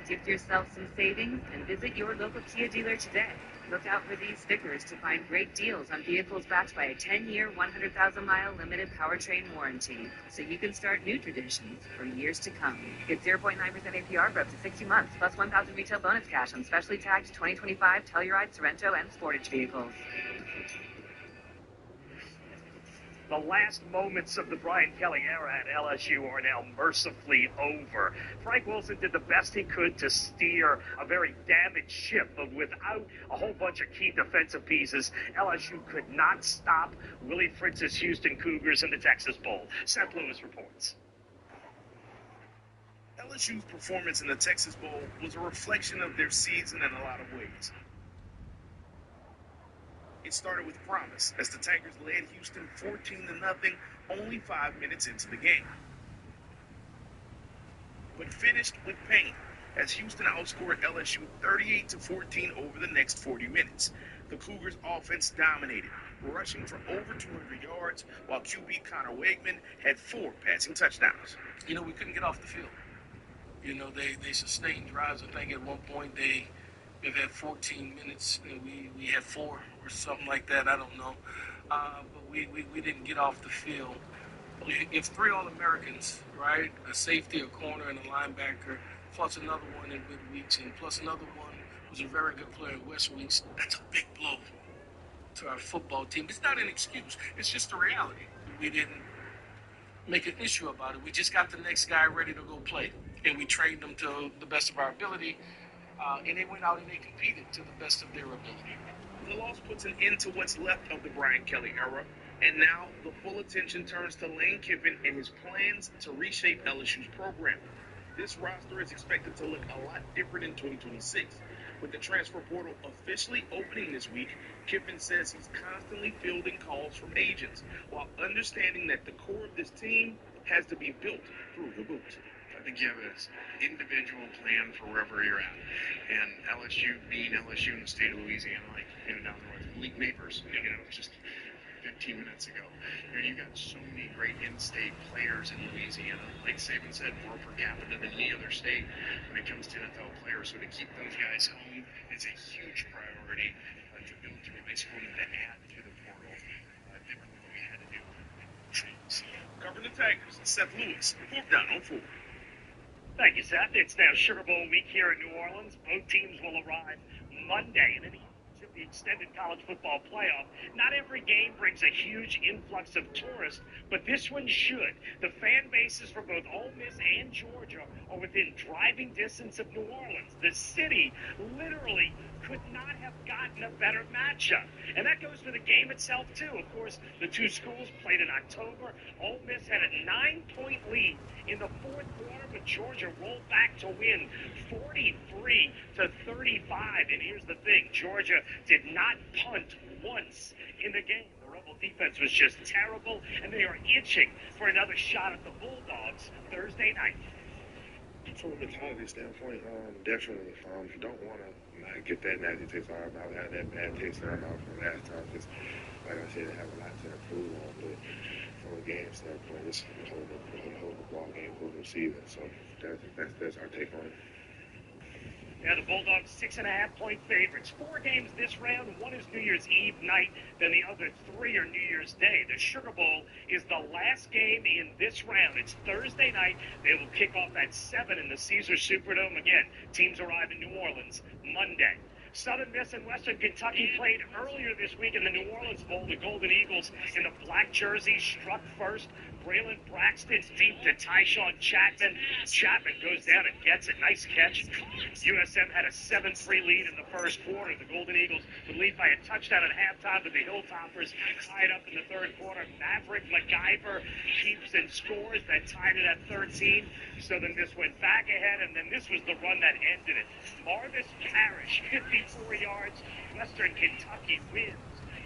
[SPEAKER 16] Gift yourself some savings and visit your local Kia dealer today. Look out for these stickers to find great deals on vehicles backed by a 10-year, 100,000-mile limited powertrain warranty, so you can start new traditions for years to come. Get 0.9% APR for up to 60 months, plus 1,000 retail bonus cash on specially tagged 2025 Telluride, Sorrento, and Sportage vehicles.
[SPEAKER 22] The last moments of the Brian Kelly era at LSU are now mercifully over. Frank Wilson did the best he could to steer a very damaged ship, but without a whole bunch of key defensive pieces, LSU could not stop Willie Fritz's Houston Cougars in the Texas Bowl. Seth Lewis reports.
[SPEAKER 19] LSU's performance in the Texas Bowl was a reflection of their season in a lot of ways.
[SPEAKER 4] It started with promise as the Tigers led Houston 14-0 only 5 minutes into the game, but finished with pain as Houston outscored LSU 38-14 over the next 40 minutes. The Cougars' offense dominated, rushing for over 200 yards, while QB Connor Wakeman had 4 passing touchdowns.
[SPEAKER 11] We couldn't get off the field. They sustained drives. I think at one point they've had 14 minutes, and we had 4 or something like that. I don't know. But we didn't get off the field. If 3 All-Americans, right, a safety, a corner, and a linebacker, plus another one in Mid Weeks, and plus another one who's a very good player in West Weeks, that's a big blow to our football team. It's not an excuse. It's just the reality. We didn't make an issue about it. We just got the next guy ready to go play, and we trained them to the best of our ability, and they went out and they competed to the best of their ability.
[SPEAKER 4] The loss puts an end to what's left of the Brian Kelly era, and now the full attention turns to Lane Kiffin and his plans to reshape LSU's program. This roster is expected to look a lot different in 2026. With the transfer portal officially opening this week, Kiffin says he's constantly fielding calls from agents, while understanding that the core of this team has to be built through the boot.
[SPEAKER 14] I think you have an individual plan for wherever you're at. And LSU being LSU in the state of Louisiana, like down north, neighbors, just 15 minutes ago. You got so many great in-state players in Louisiana. Like Saban said, more per capita than any other state when it comes to NFL players. So to keep those guys home is a huge priority to build through high school and to add to the portal different than what we had to do.
[SPEAKER 4] Covering the Tigers, Seth Lewis, 4th Down on 4.
[SPEAKER 22] Thank you, Seth. It's now Sugar Bowl week here in New Orleans. Both teams will arrive Monday in the extended college football playoff. Not every game brings a huge influx of tourists, but this one should. The fan bases for both Ole Miss and Georgia are within driving distance of New Orleans. The city literally could not have gotten a better matchup. And that goes for the game itself, too. Of course, the 2 schools played in October. Ole Miss had a 9-point lead in the 4th quarter, but Georgia rolled back to win 43-35. And here's the thing, Georgia did not punt once in the game. The Rebel defense was just terrible, and they are itching for another shot at the Bulldogs Thursday night.
[SPEAKER 14] From a mentality standpoint, definitely don't want to not get that nasty taste out of our mouth, have that bad taste in our mouth from last time. Just like I said, they have a lot to improve on, but from a game standpoint, just hold the ball game, hold the season. So that's our take on it.
[SPEAKER 22] Yeah, the Bulldogs 6.5-point favorites. 4 games this round. 1 is New Year's Eve night. Then the other 3 are New Year's Day. The Sugar Bowl is the last game in this round. It's Thursday night. They will kick off at 7 in the Caesars Superdome. Again, teams arrive in New Orleans Monday. Southern Miss and Western Kentucky played earlier this week in the New Orleans Bowl. The Golden Eagles in the black jerseys struck first. Braylon Braxton's deep to Tyshawn Chapman. Chapman goes down and gets it. Nice catch. USM had a 7-3 lead in the first quarter. The Golden Eagles would lead by a touchdown at halftime, but the Hilltoppers tied up in the third quarter. Maverick MacGyver keeps and scores. That tied it at 13. Southern Miss went back ahead, and then this was the run that ended it. Marvis Parrish, 54 yards. Western Kentucky wins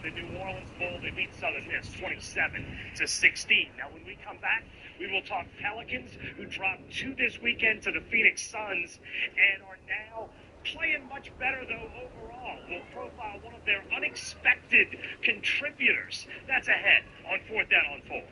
[SPEAKER 22] the New Orleans Bowl. They beat Southern Miss 27-16. Now, when we come back, we will talk Pelicans, who dropped 2 this weekend to the Phoenix Suns and are now playing much better, though, overall. We'll profile one of their unexpected contributors. That's ahead on 4th Down on 4.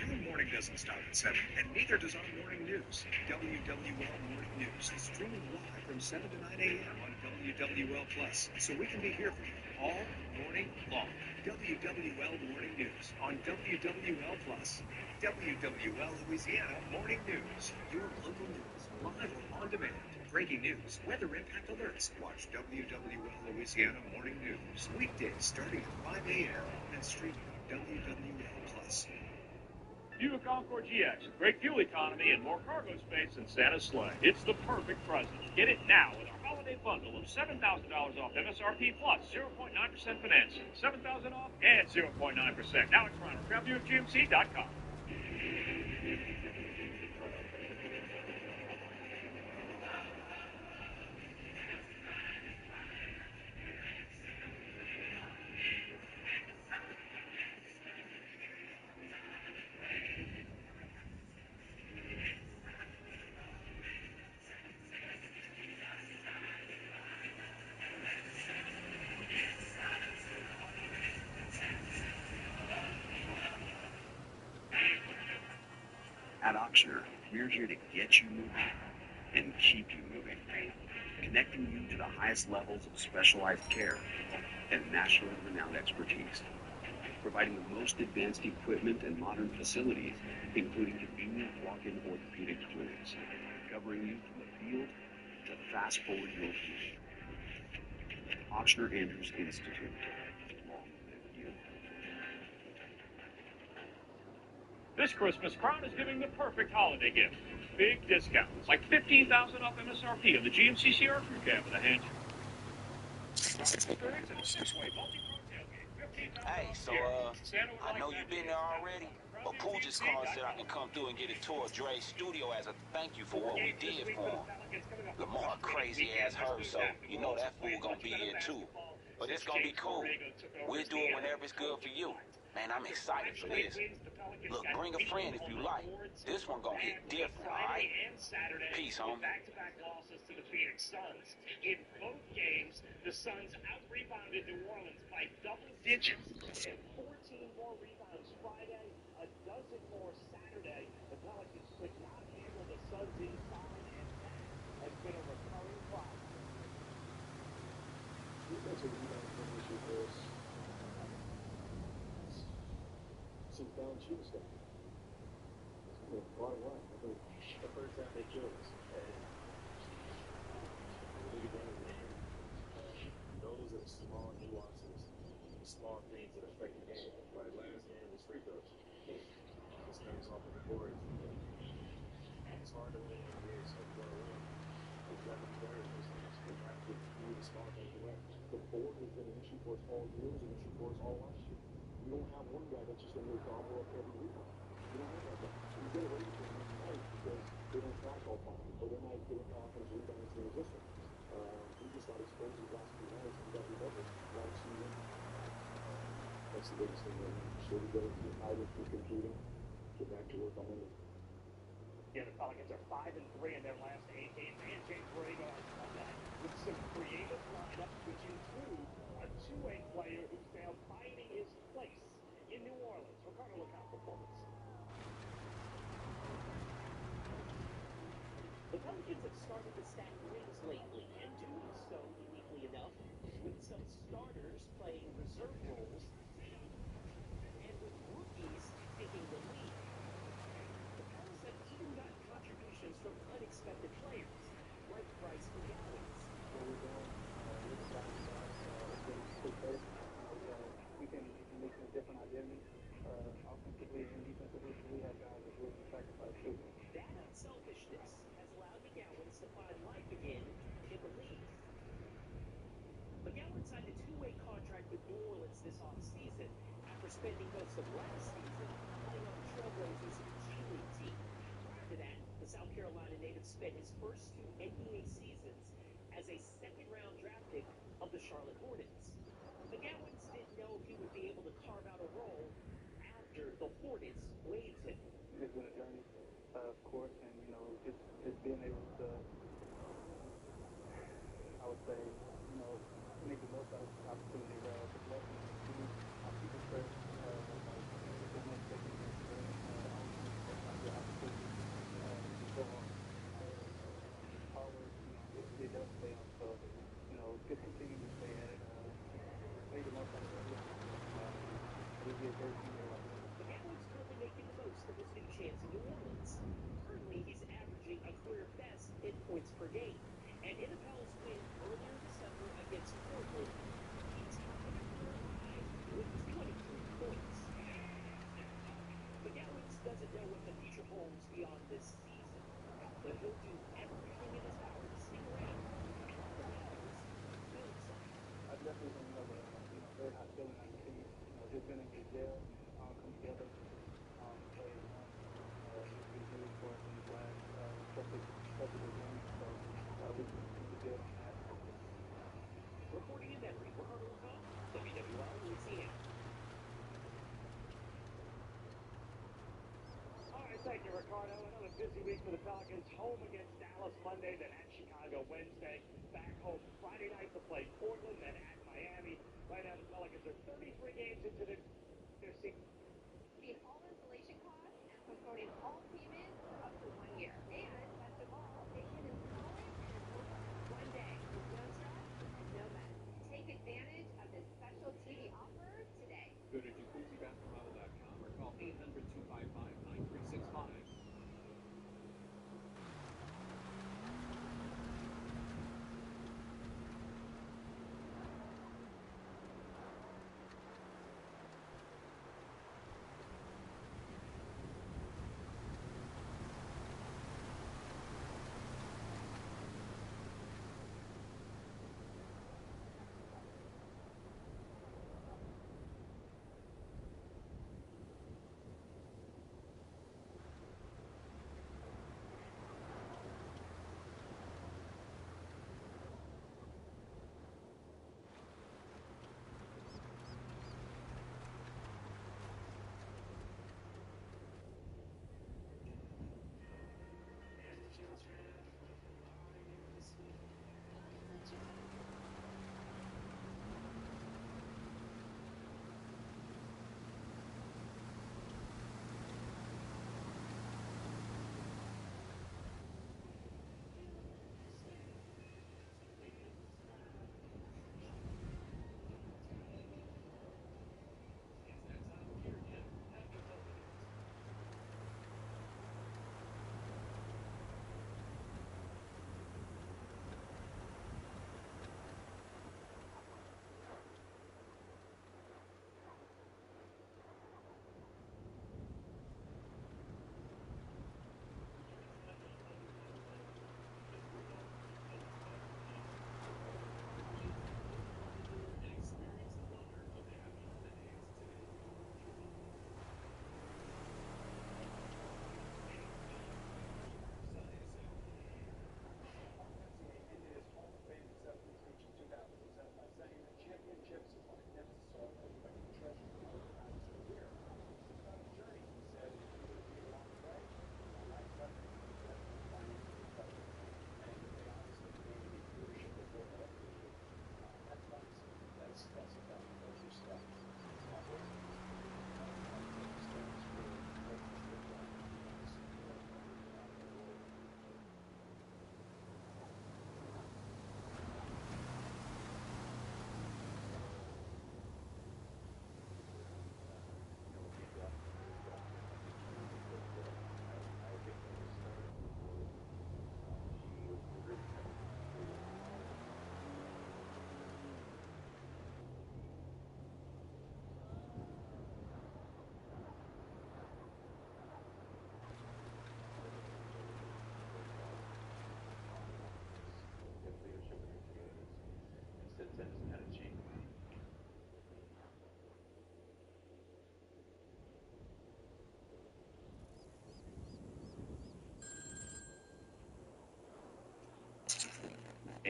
[SPEAKER 24] Your morning doesn't start at 7, and neither does our morning news. WWL Morning News is streaming live from 7 to 9 a.m. on WWL Plus, so we can be here for you all morning long. WWL Morning News on WWL Plus. WWL Louisiana Morning News. Your local news, live or on demand. Breaking news, weather impact alerts. Watch WWL Louisiana Morning News. Weekdays starting at 5 a.m. and streaming on WWL Plus.
[SPEAKER 25] Buick Encore GX, great fuel economy and more cargo space than Santa's sleigh. It's the perfect present. Get it now with our holiday bundle of $7,000 off MSRP plus 0.9% financing. $7,000 off and 0.9%. Now at Toronto. BuickGMC.com.
[SPEAKER 5] At Auctioner, we're here to get you moving and keep you moving, connecting you to the highest levels of specialized care and nationally renowned expertise, providing the most advanced equipment and modern facilities, including convenient walk-in orthopedic clinics, covering you from the field to fast-forward your future. Auctioner Andrews Institute. Long live you.
[SPEAKER 25] This Christmas, Crown is giving the perfect holiday gift. Big discounts, like $15,000 off MSRP on the GMC Sierra Crew Cab with a hand.
[SPEAKER 10] Hey, so, I know you've been there already, but Pooh just called and said I can come through and get a tour of Dre's studio as a thank you for what we did for him. Lamar crazy ass her, so you know that fool gonna be here too. But it's gonna be cool. We'll do it whenever it's good for you. Man, I'm excited for this. Look, bring a friend if you like. This one gonna hit different, alright? Peace, homie.
[SPEAKER 22] Back-to-back losses to the Phoenix Suns. In both games, the Suns out-rebounded New Orleans by double digits. And 14 more rebounds Friday, a dozen more Saturday. The Pelicans could not handle the Suns inside, and that has been a recurring problem.
[SPEAKER 15] Defensive rebound issue for us. Some found shooting stuff. Bottom line, I think the first time they killed us. Those are small nuances, small things that affect the game. Like last game was free throws. This game's off the board. It's hard to win in NBA, so you gotta win. You gotta be better in those things. You have to do the small things away. The board has been an issue for us all year, it was an issue for us all last year. We don't have one guy that's just going to gobble up every rebound. We don't have that guy. We get away from them tonight because they don't track all time, or they're not getting offensive rebounds in resistance. We just got exposed these last few nights and got recovered last season. That's the biggest thing right now. So we go to the high through competing, get back to work on it.
[SPEAKER 22] Yeah, the Pelicans are 5-3 in their last 8 games, and James Borrego on Sunday with some creative lineups, which include a two-way player who's now finding his place in New Orleans. Ricardo Lecomte performance.
[SPEAKER 13] The Pelicans have started to stack wins lately, and doing so uniquely enough, with some starters playing reserve roles, and with rookies taking the lead. The Pels have even gotten contributions from unexpected players, like Bryce McGowan.
[SPEAKER 17] We can make a different identity, offensively and defensively. We have guys that will sacrifice too.
[SPEAKER 13] That unselfishness has allowed McGowan to find life again in the league. McGowan signed a two-way contract with New Orleans this offseason after spending most of last season playing on the Trailblazers G League team. Prior to that, the South Carolina native spent his first 2 NBA seasons as a second-round draft pick of the Charlotte Hornets. McGowan didn't know if he would be able to carve out a role after the Hornets waived him.
[SPEAKER 17] It's been a journey, of course, and it's been able to, I would say, make the most out of the opportunity. The blessing to our people first, there's no second chance for them. The opportunity to go on. Hard work, it does pay off. So, just continue to stay at it. Make the most out of it. It'll be a great year.
[SPEAKER 13] McGowan's currently making the most of his new chance in New Orleans. Currently, he's averaging a career best in points per game. And in a Pels win earlier in December against Portland, he tied a career high with 23 points. McGowan doesn't know what the future holds beyond this season, but he'll do everything in his power to stick around. The Pels build something.
[SPEAKER 17] I definitely think very hot feeling on the team. Just been in the jail and all come together. Play it's been huge for us in the last couple of games. So we can build on that.
[SPEAKER 13] Reporting in Denver, Ricardo Lecomte, WWL Louisiana.
[SPEAKER 22] All right, thank you, Ricardo. Another busy week for the Pelicans. Home against Dallas Monday, then at Chicago Wednesday. Back home Friday night to play Portland, then at Miami. Right now, the Pelicans are 33 games into their season.
[SPEAKER 18] The all installation costs and supporting all payments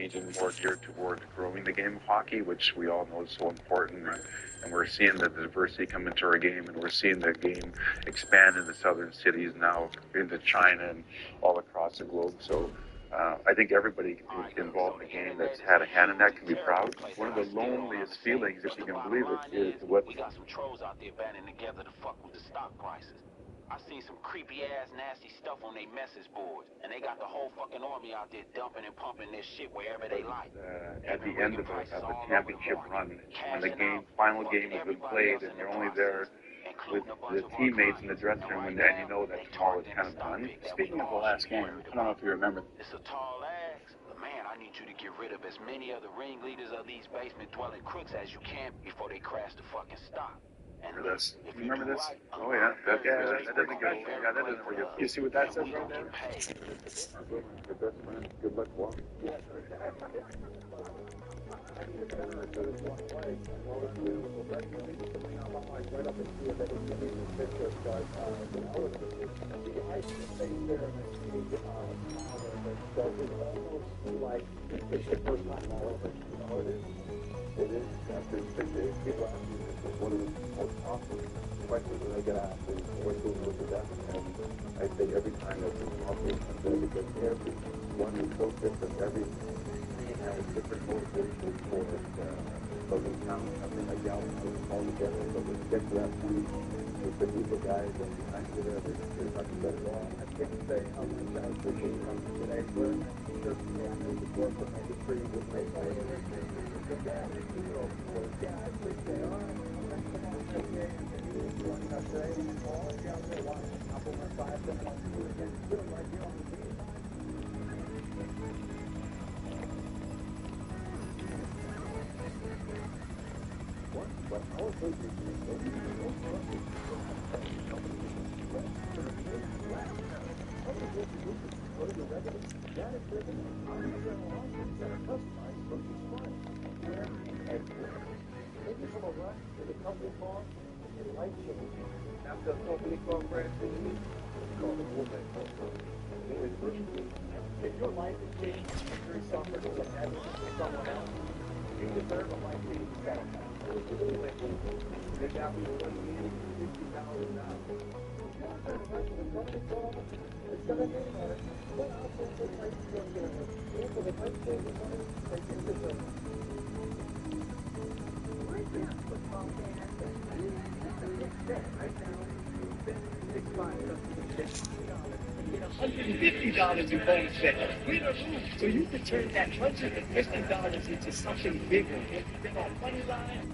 [SPEAKER 1] changing more geared toward growing the game of hockey, which we all know is so important. And we're seeing the diversity come into our game, and we're seeing the game expand into southern cities now, into China and all across the globe. So I think everybody involved in the game that's had a hand in that can be proud. One of the loneliest feelings, if you can believe it, is what...
[SPEAKER 10] We got some trolls out there banding together to fuck with the stock prices. I seen some creepy ass nasty stuff on their message boards, and they got the whole fucking army out there dumping and pumping their shit wherever they like.
[SPEAKER 1] At the end of the championship run, when the final game has been played, and you're only there with the teammates in the dressing room, and you know that tomorrow is kind of done.
[SPEAKER 2] Speaking of the last game, I don't know if you remember.
[SPEAKER 10] It's a tall ass, but man, I need you to get rid of as many of the ringleaders of these basement-dwelling crooks as you can before they crash the fucking stock.
[SPEAKER 1] Remember this? You remember this? Oh yeah, that doesn't get old. Yeah, that doesn't ever get old.
[SPEAKER 2] You see what that says right there?
[SPEAKER 1] Good best friend. Good luck, Walt.
[SPEAKER 18] It is. After 6 days, people ask me what is the most awesome questions that I get asked is what's going on with the death? And I say every time that's impossible because every one is so different. Every team has a different motivation for it. So we count something like that all together. So when we get to that point with the group of guys and we kind of get it, there's nothing better at all. I can't say how much I appreciate coming today, but just the work of the tree with my If your life is changed, if you're suffering from someone else, you deserve a life-changing settlement. They got me $50,000 now. It's gonna be hard, but I'll take the life-changing money. And for the life-changing money, that you deserve. Right now, football fans, right now, $150 in bonus bet. Win or lose, so you can turn that $150 into something bigger. If you bet on money line.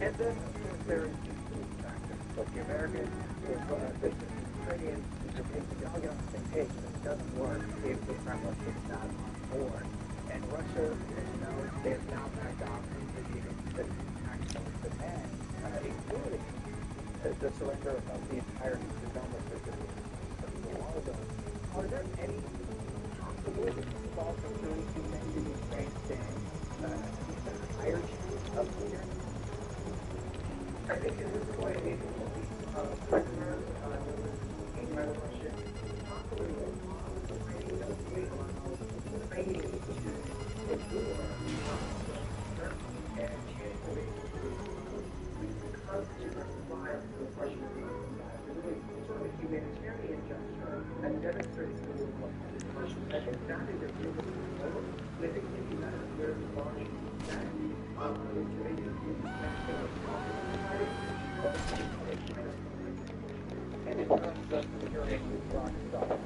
[SPEAKER 18] And then there is the factor. But the Americans, the Ukrainians, y'all got to say, hey, this doesn't work if the Kremlin is not on board. And Russia, they have now backed off into the demand, including the surrender of the entire development system a while ago. Are there any possibilities of also doing two things in Ukraine saying a higher chance of security? I think at this point, prisoners being by the Russian, possibly humanitarian gesture and demonstrates the Russian that it's not in their favor. And I think maybe that is where the launch that is maybe and in terms of securing rock stars,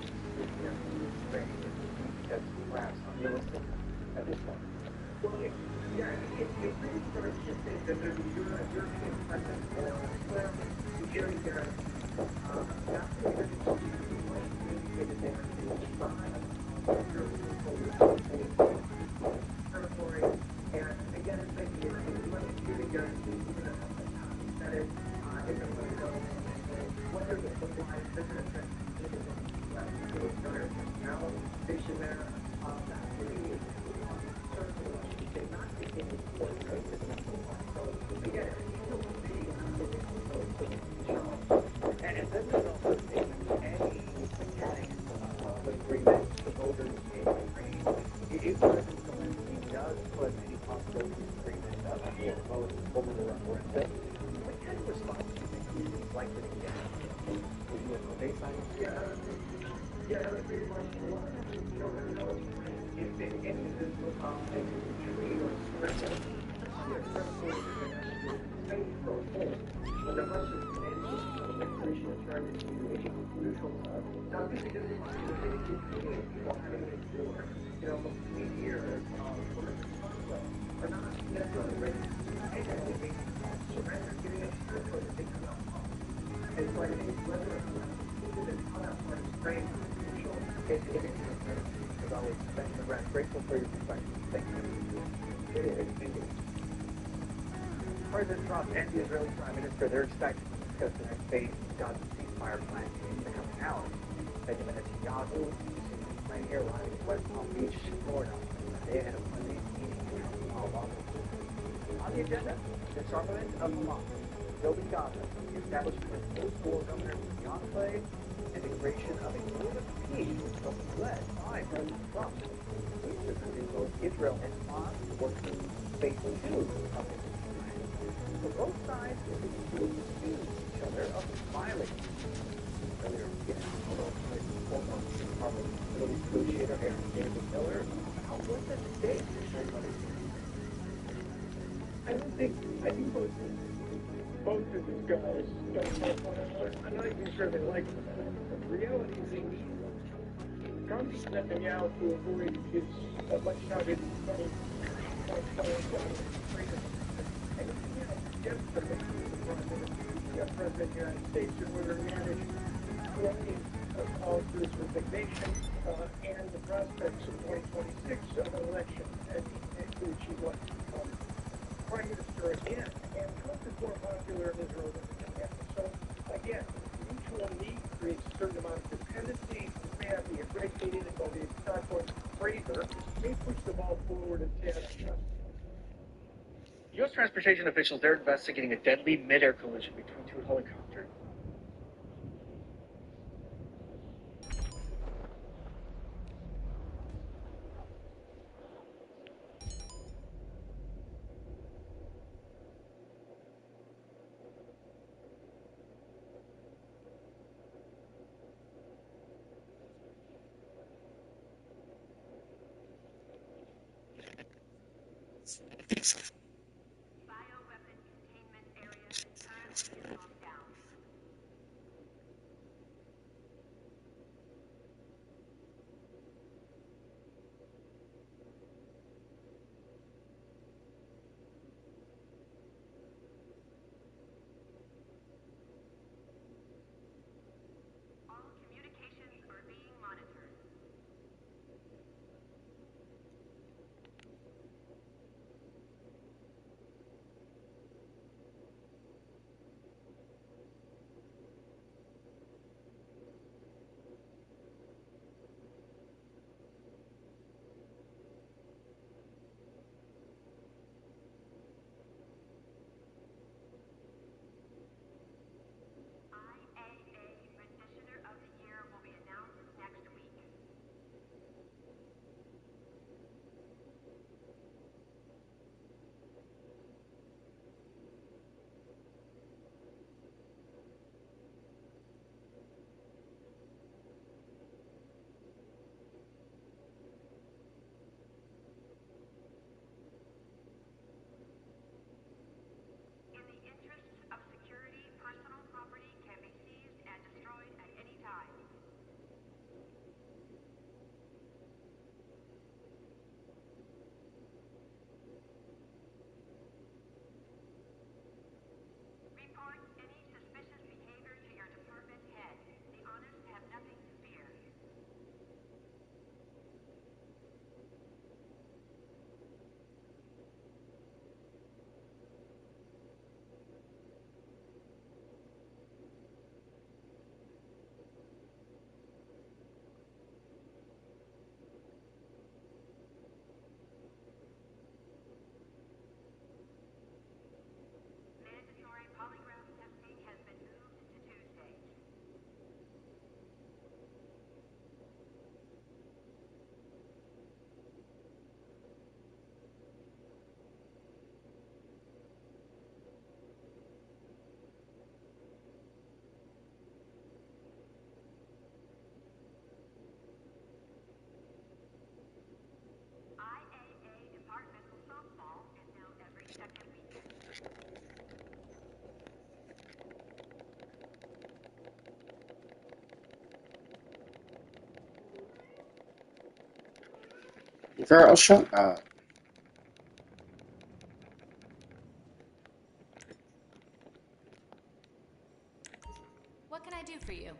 [SPEAKER 18] that's perhaps unrealistic at this point. Well, yeah, it really starts to think that there's a European presence or security there. Territory, and again, it's like the guarantee that it isn't going to go whether the supply is different now station there activity certainly did not begin for crisis. So again, and then there's also a statement for instance, what kind of response do you think he's likely to get? Will you look for baseline? Yeah, that's pretty much a lot. If they get into this tree or script, when the Russians managed to migration and turn into a neutral zone, now this is just people having it for, we hear are not necessarily ready to surrender, giving us territory that they cannot follow. And so I think whether it's how that part is framed is crucial in as always, Benjamin Grant, grateful for your perspective. Thank you. Thank you. President Trump and the Israeli Prime Minister, they're expected to discuss the next phase of Gaza ceasefire plan in the coming hours. Benjamin Netanyahu is playing airline in West Palm Beach, Florida, they ahead of Monday's meeting in Al-Awwal. On the agenda, disarmament of Hamas, building Gaza, the establishment of post-war governors of the enclave, and the creation of a movement of peace led by President Trump. These are in both Israel and Hamas to work through phase 2 of this. So both sides continue to accuse each other of violating earlier today. Although former Department of Facilities negotiator Aaron David Miller outlined at the stage
[SPEAKER 3] I think both of these guys don't like one another. I'm not even sure they like one another. But the reality is they need one another. Trump is Netanyahu to avoid his much-touted 2020 freedom. And he can't get the President of the United States in order to manage growing calls for his resignation and the prospects of 2026 of an election to achieve what Prime Minister again. And Trump is more popular in Israel than Netanyahu. So again, mutual need creates a certain amount of dependency. It may not be a great meeting, but it's not going to favor. May push the ball forward and stay on.
[SPEAKER 18] U.S. transportation officials, they're investigating a deadly mid-air collision between two helicopters.
[SPEAKER 8] Girl, shut up.
[SPEAKER 9] What can I do for you?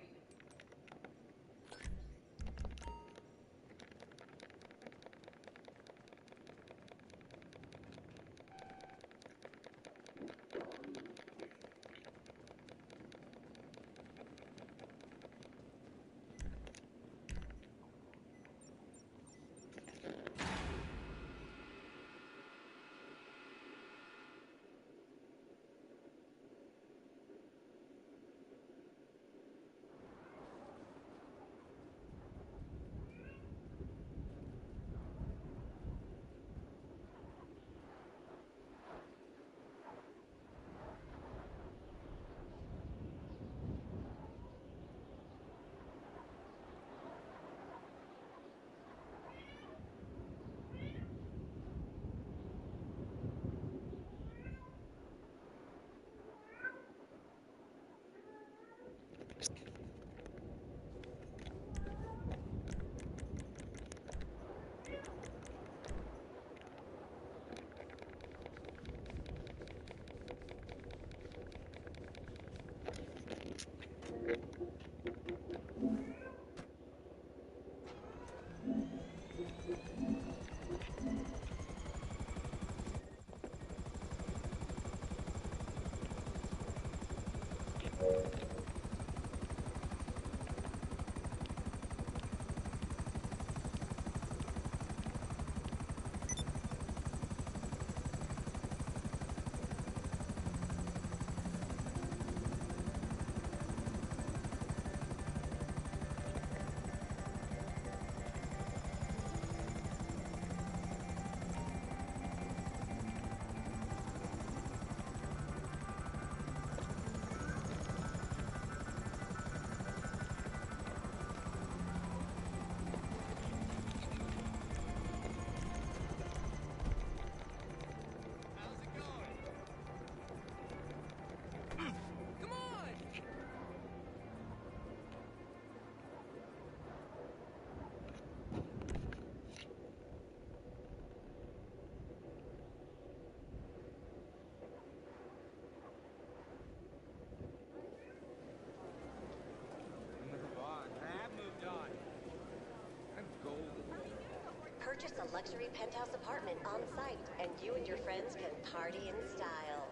[SPEAKER 20] Purchase a luxury penthouse apartment on site, and you and your friends can party in style.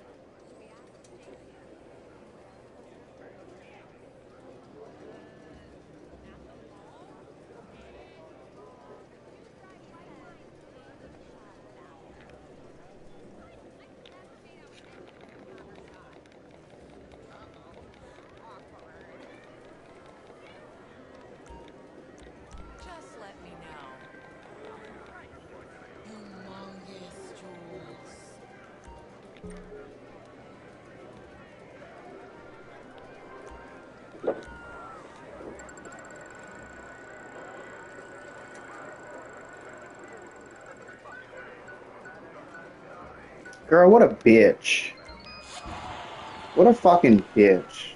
[SPEAKER 9] Just let me know. Humongous jewels.
[SPEAKER 8] Girl, what a bitch. What a fucking bitch.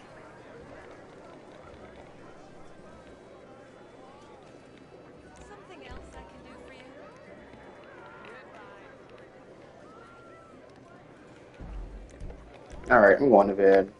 [SPEAKER 9] Something else I can do for you?
[SPEAKER 8] Alright, I'm going to bed.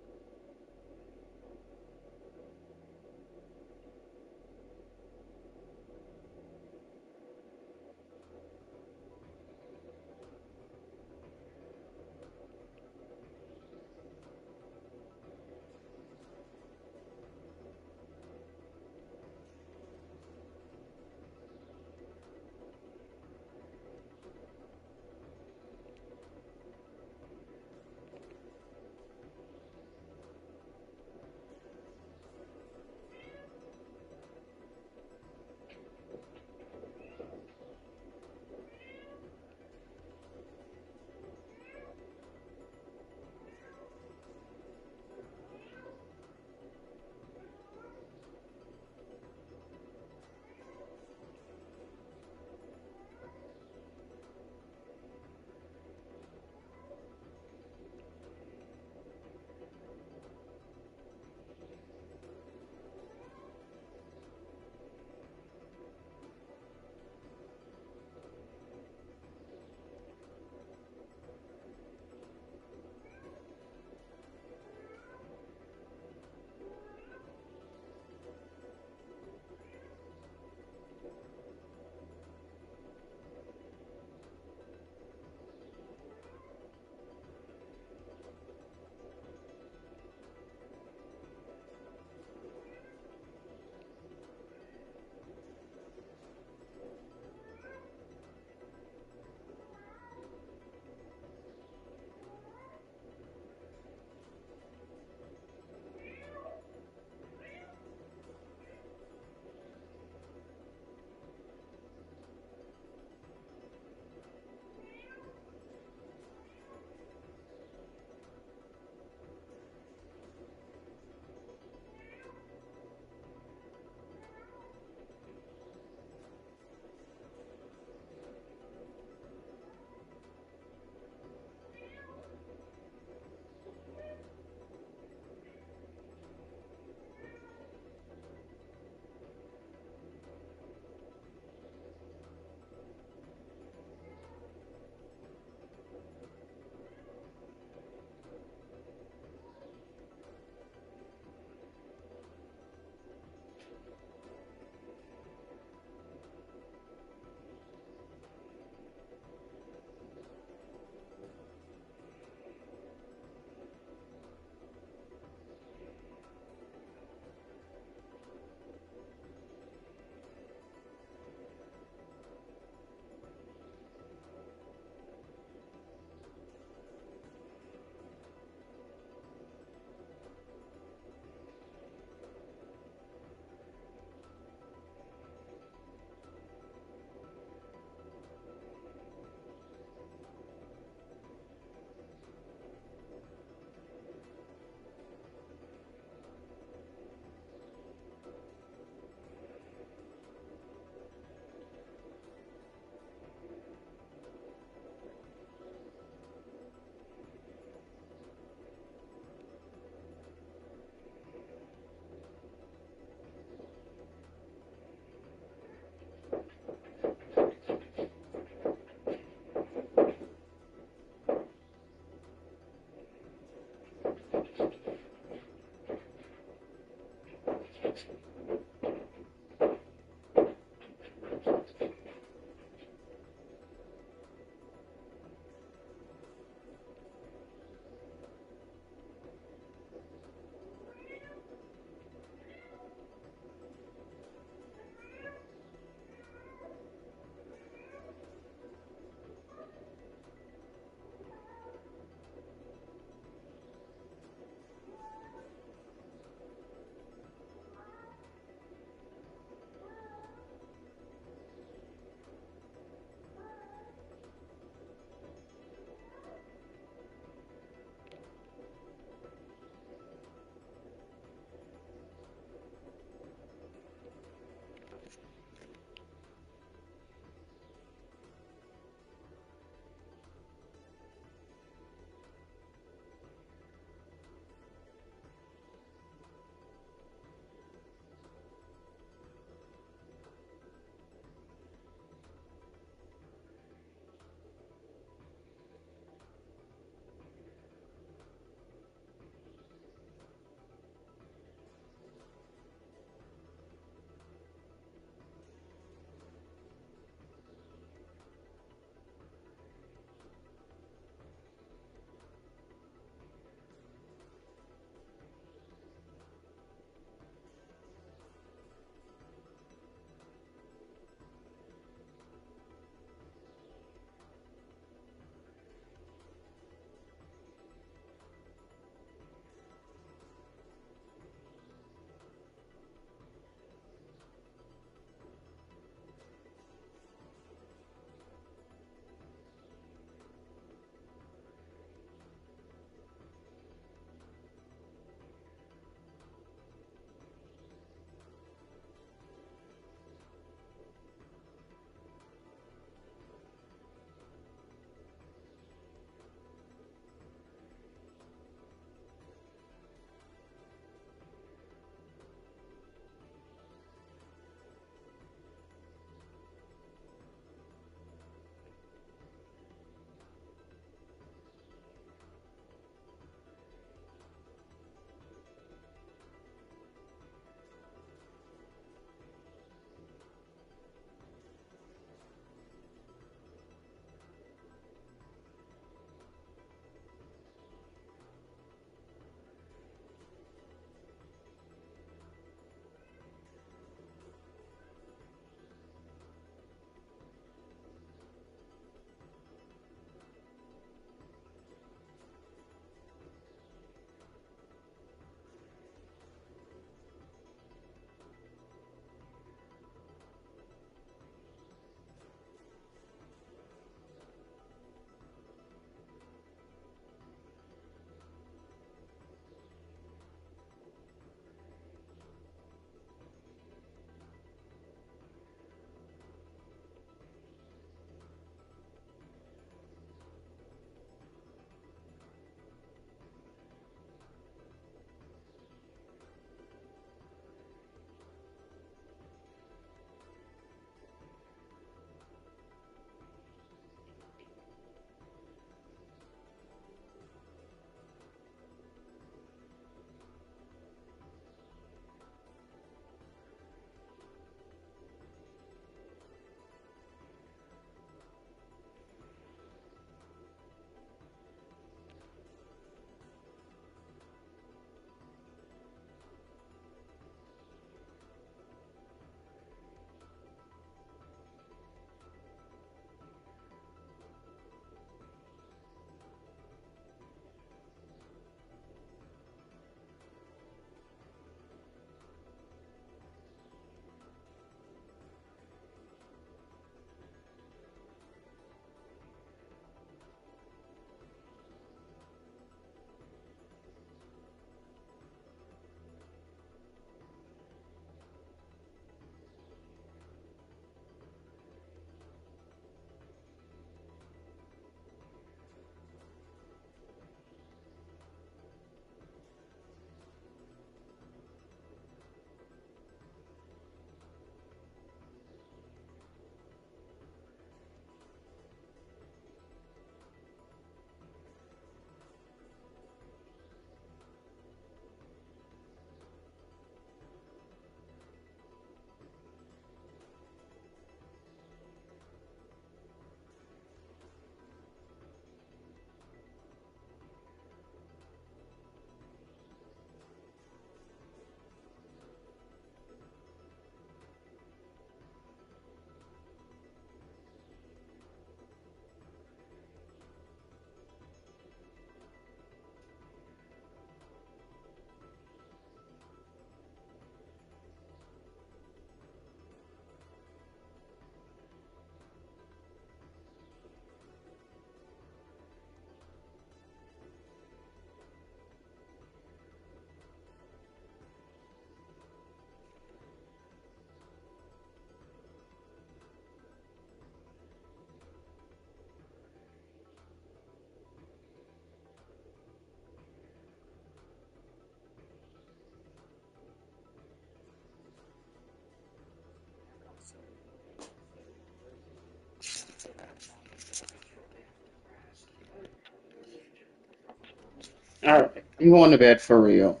[SPEAKER 8] Alright, I'm going to bed for real.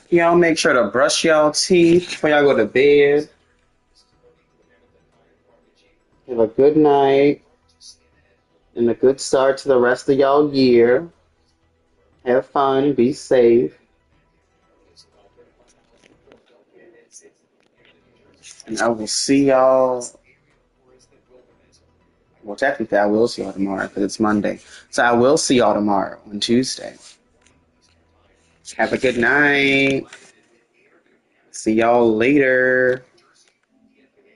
[SPEAKER 8] Y'all make sure to brush y'all teeth before y'all go to bed. Have a good night and a good start to the rest of y'all year. Have fun, be safe. And I will see y'all. Well, technically, I will see y'all tomorrow because it's Monday. So I will see y'all tomorrow on Tuesday. Have a good night. See y'all later.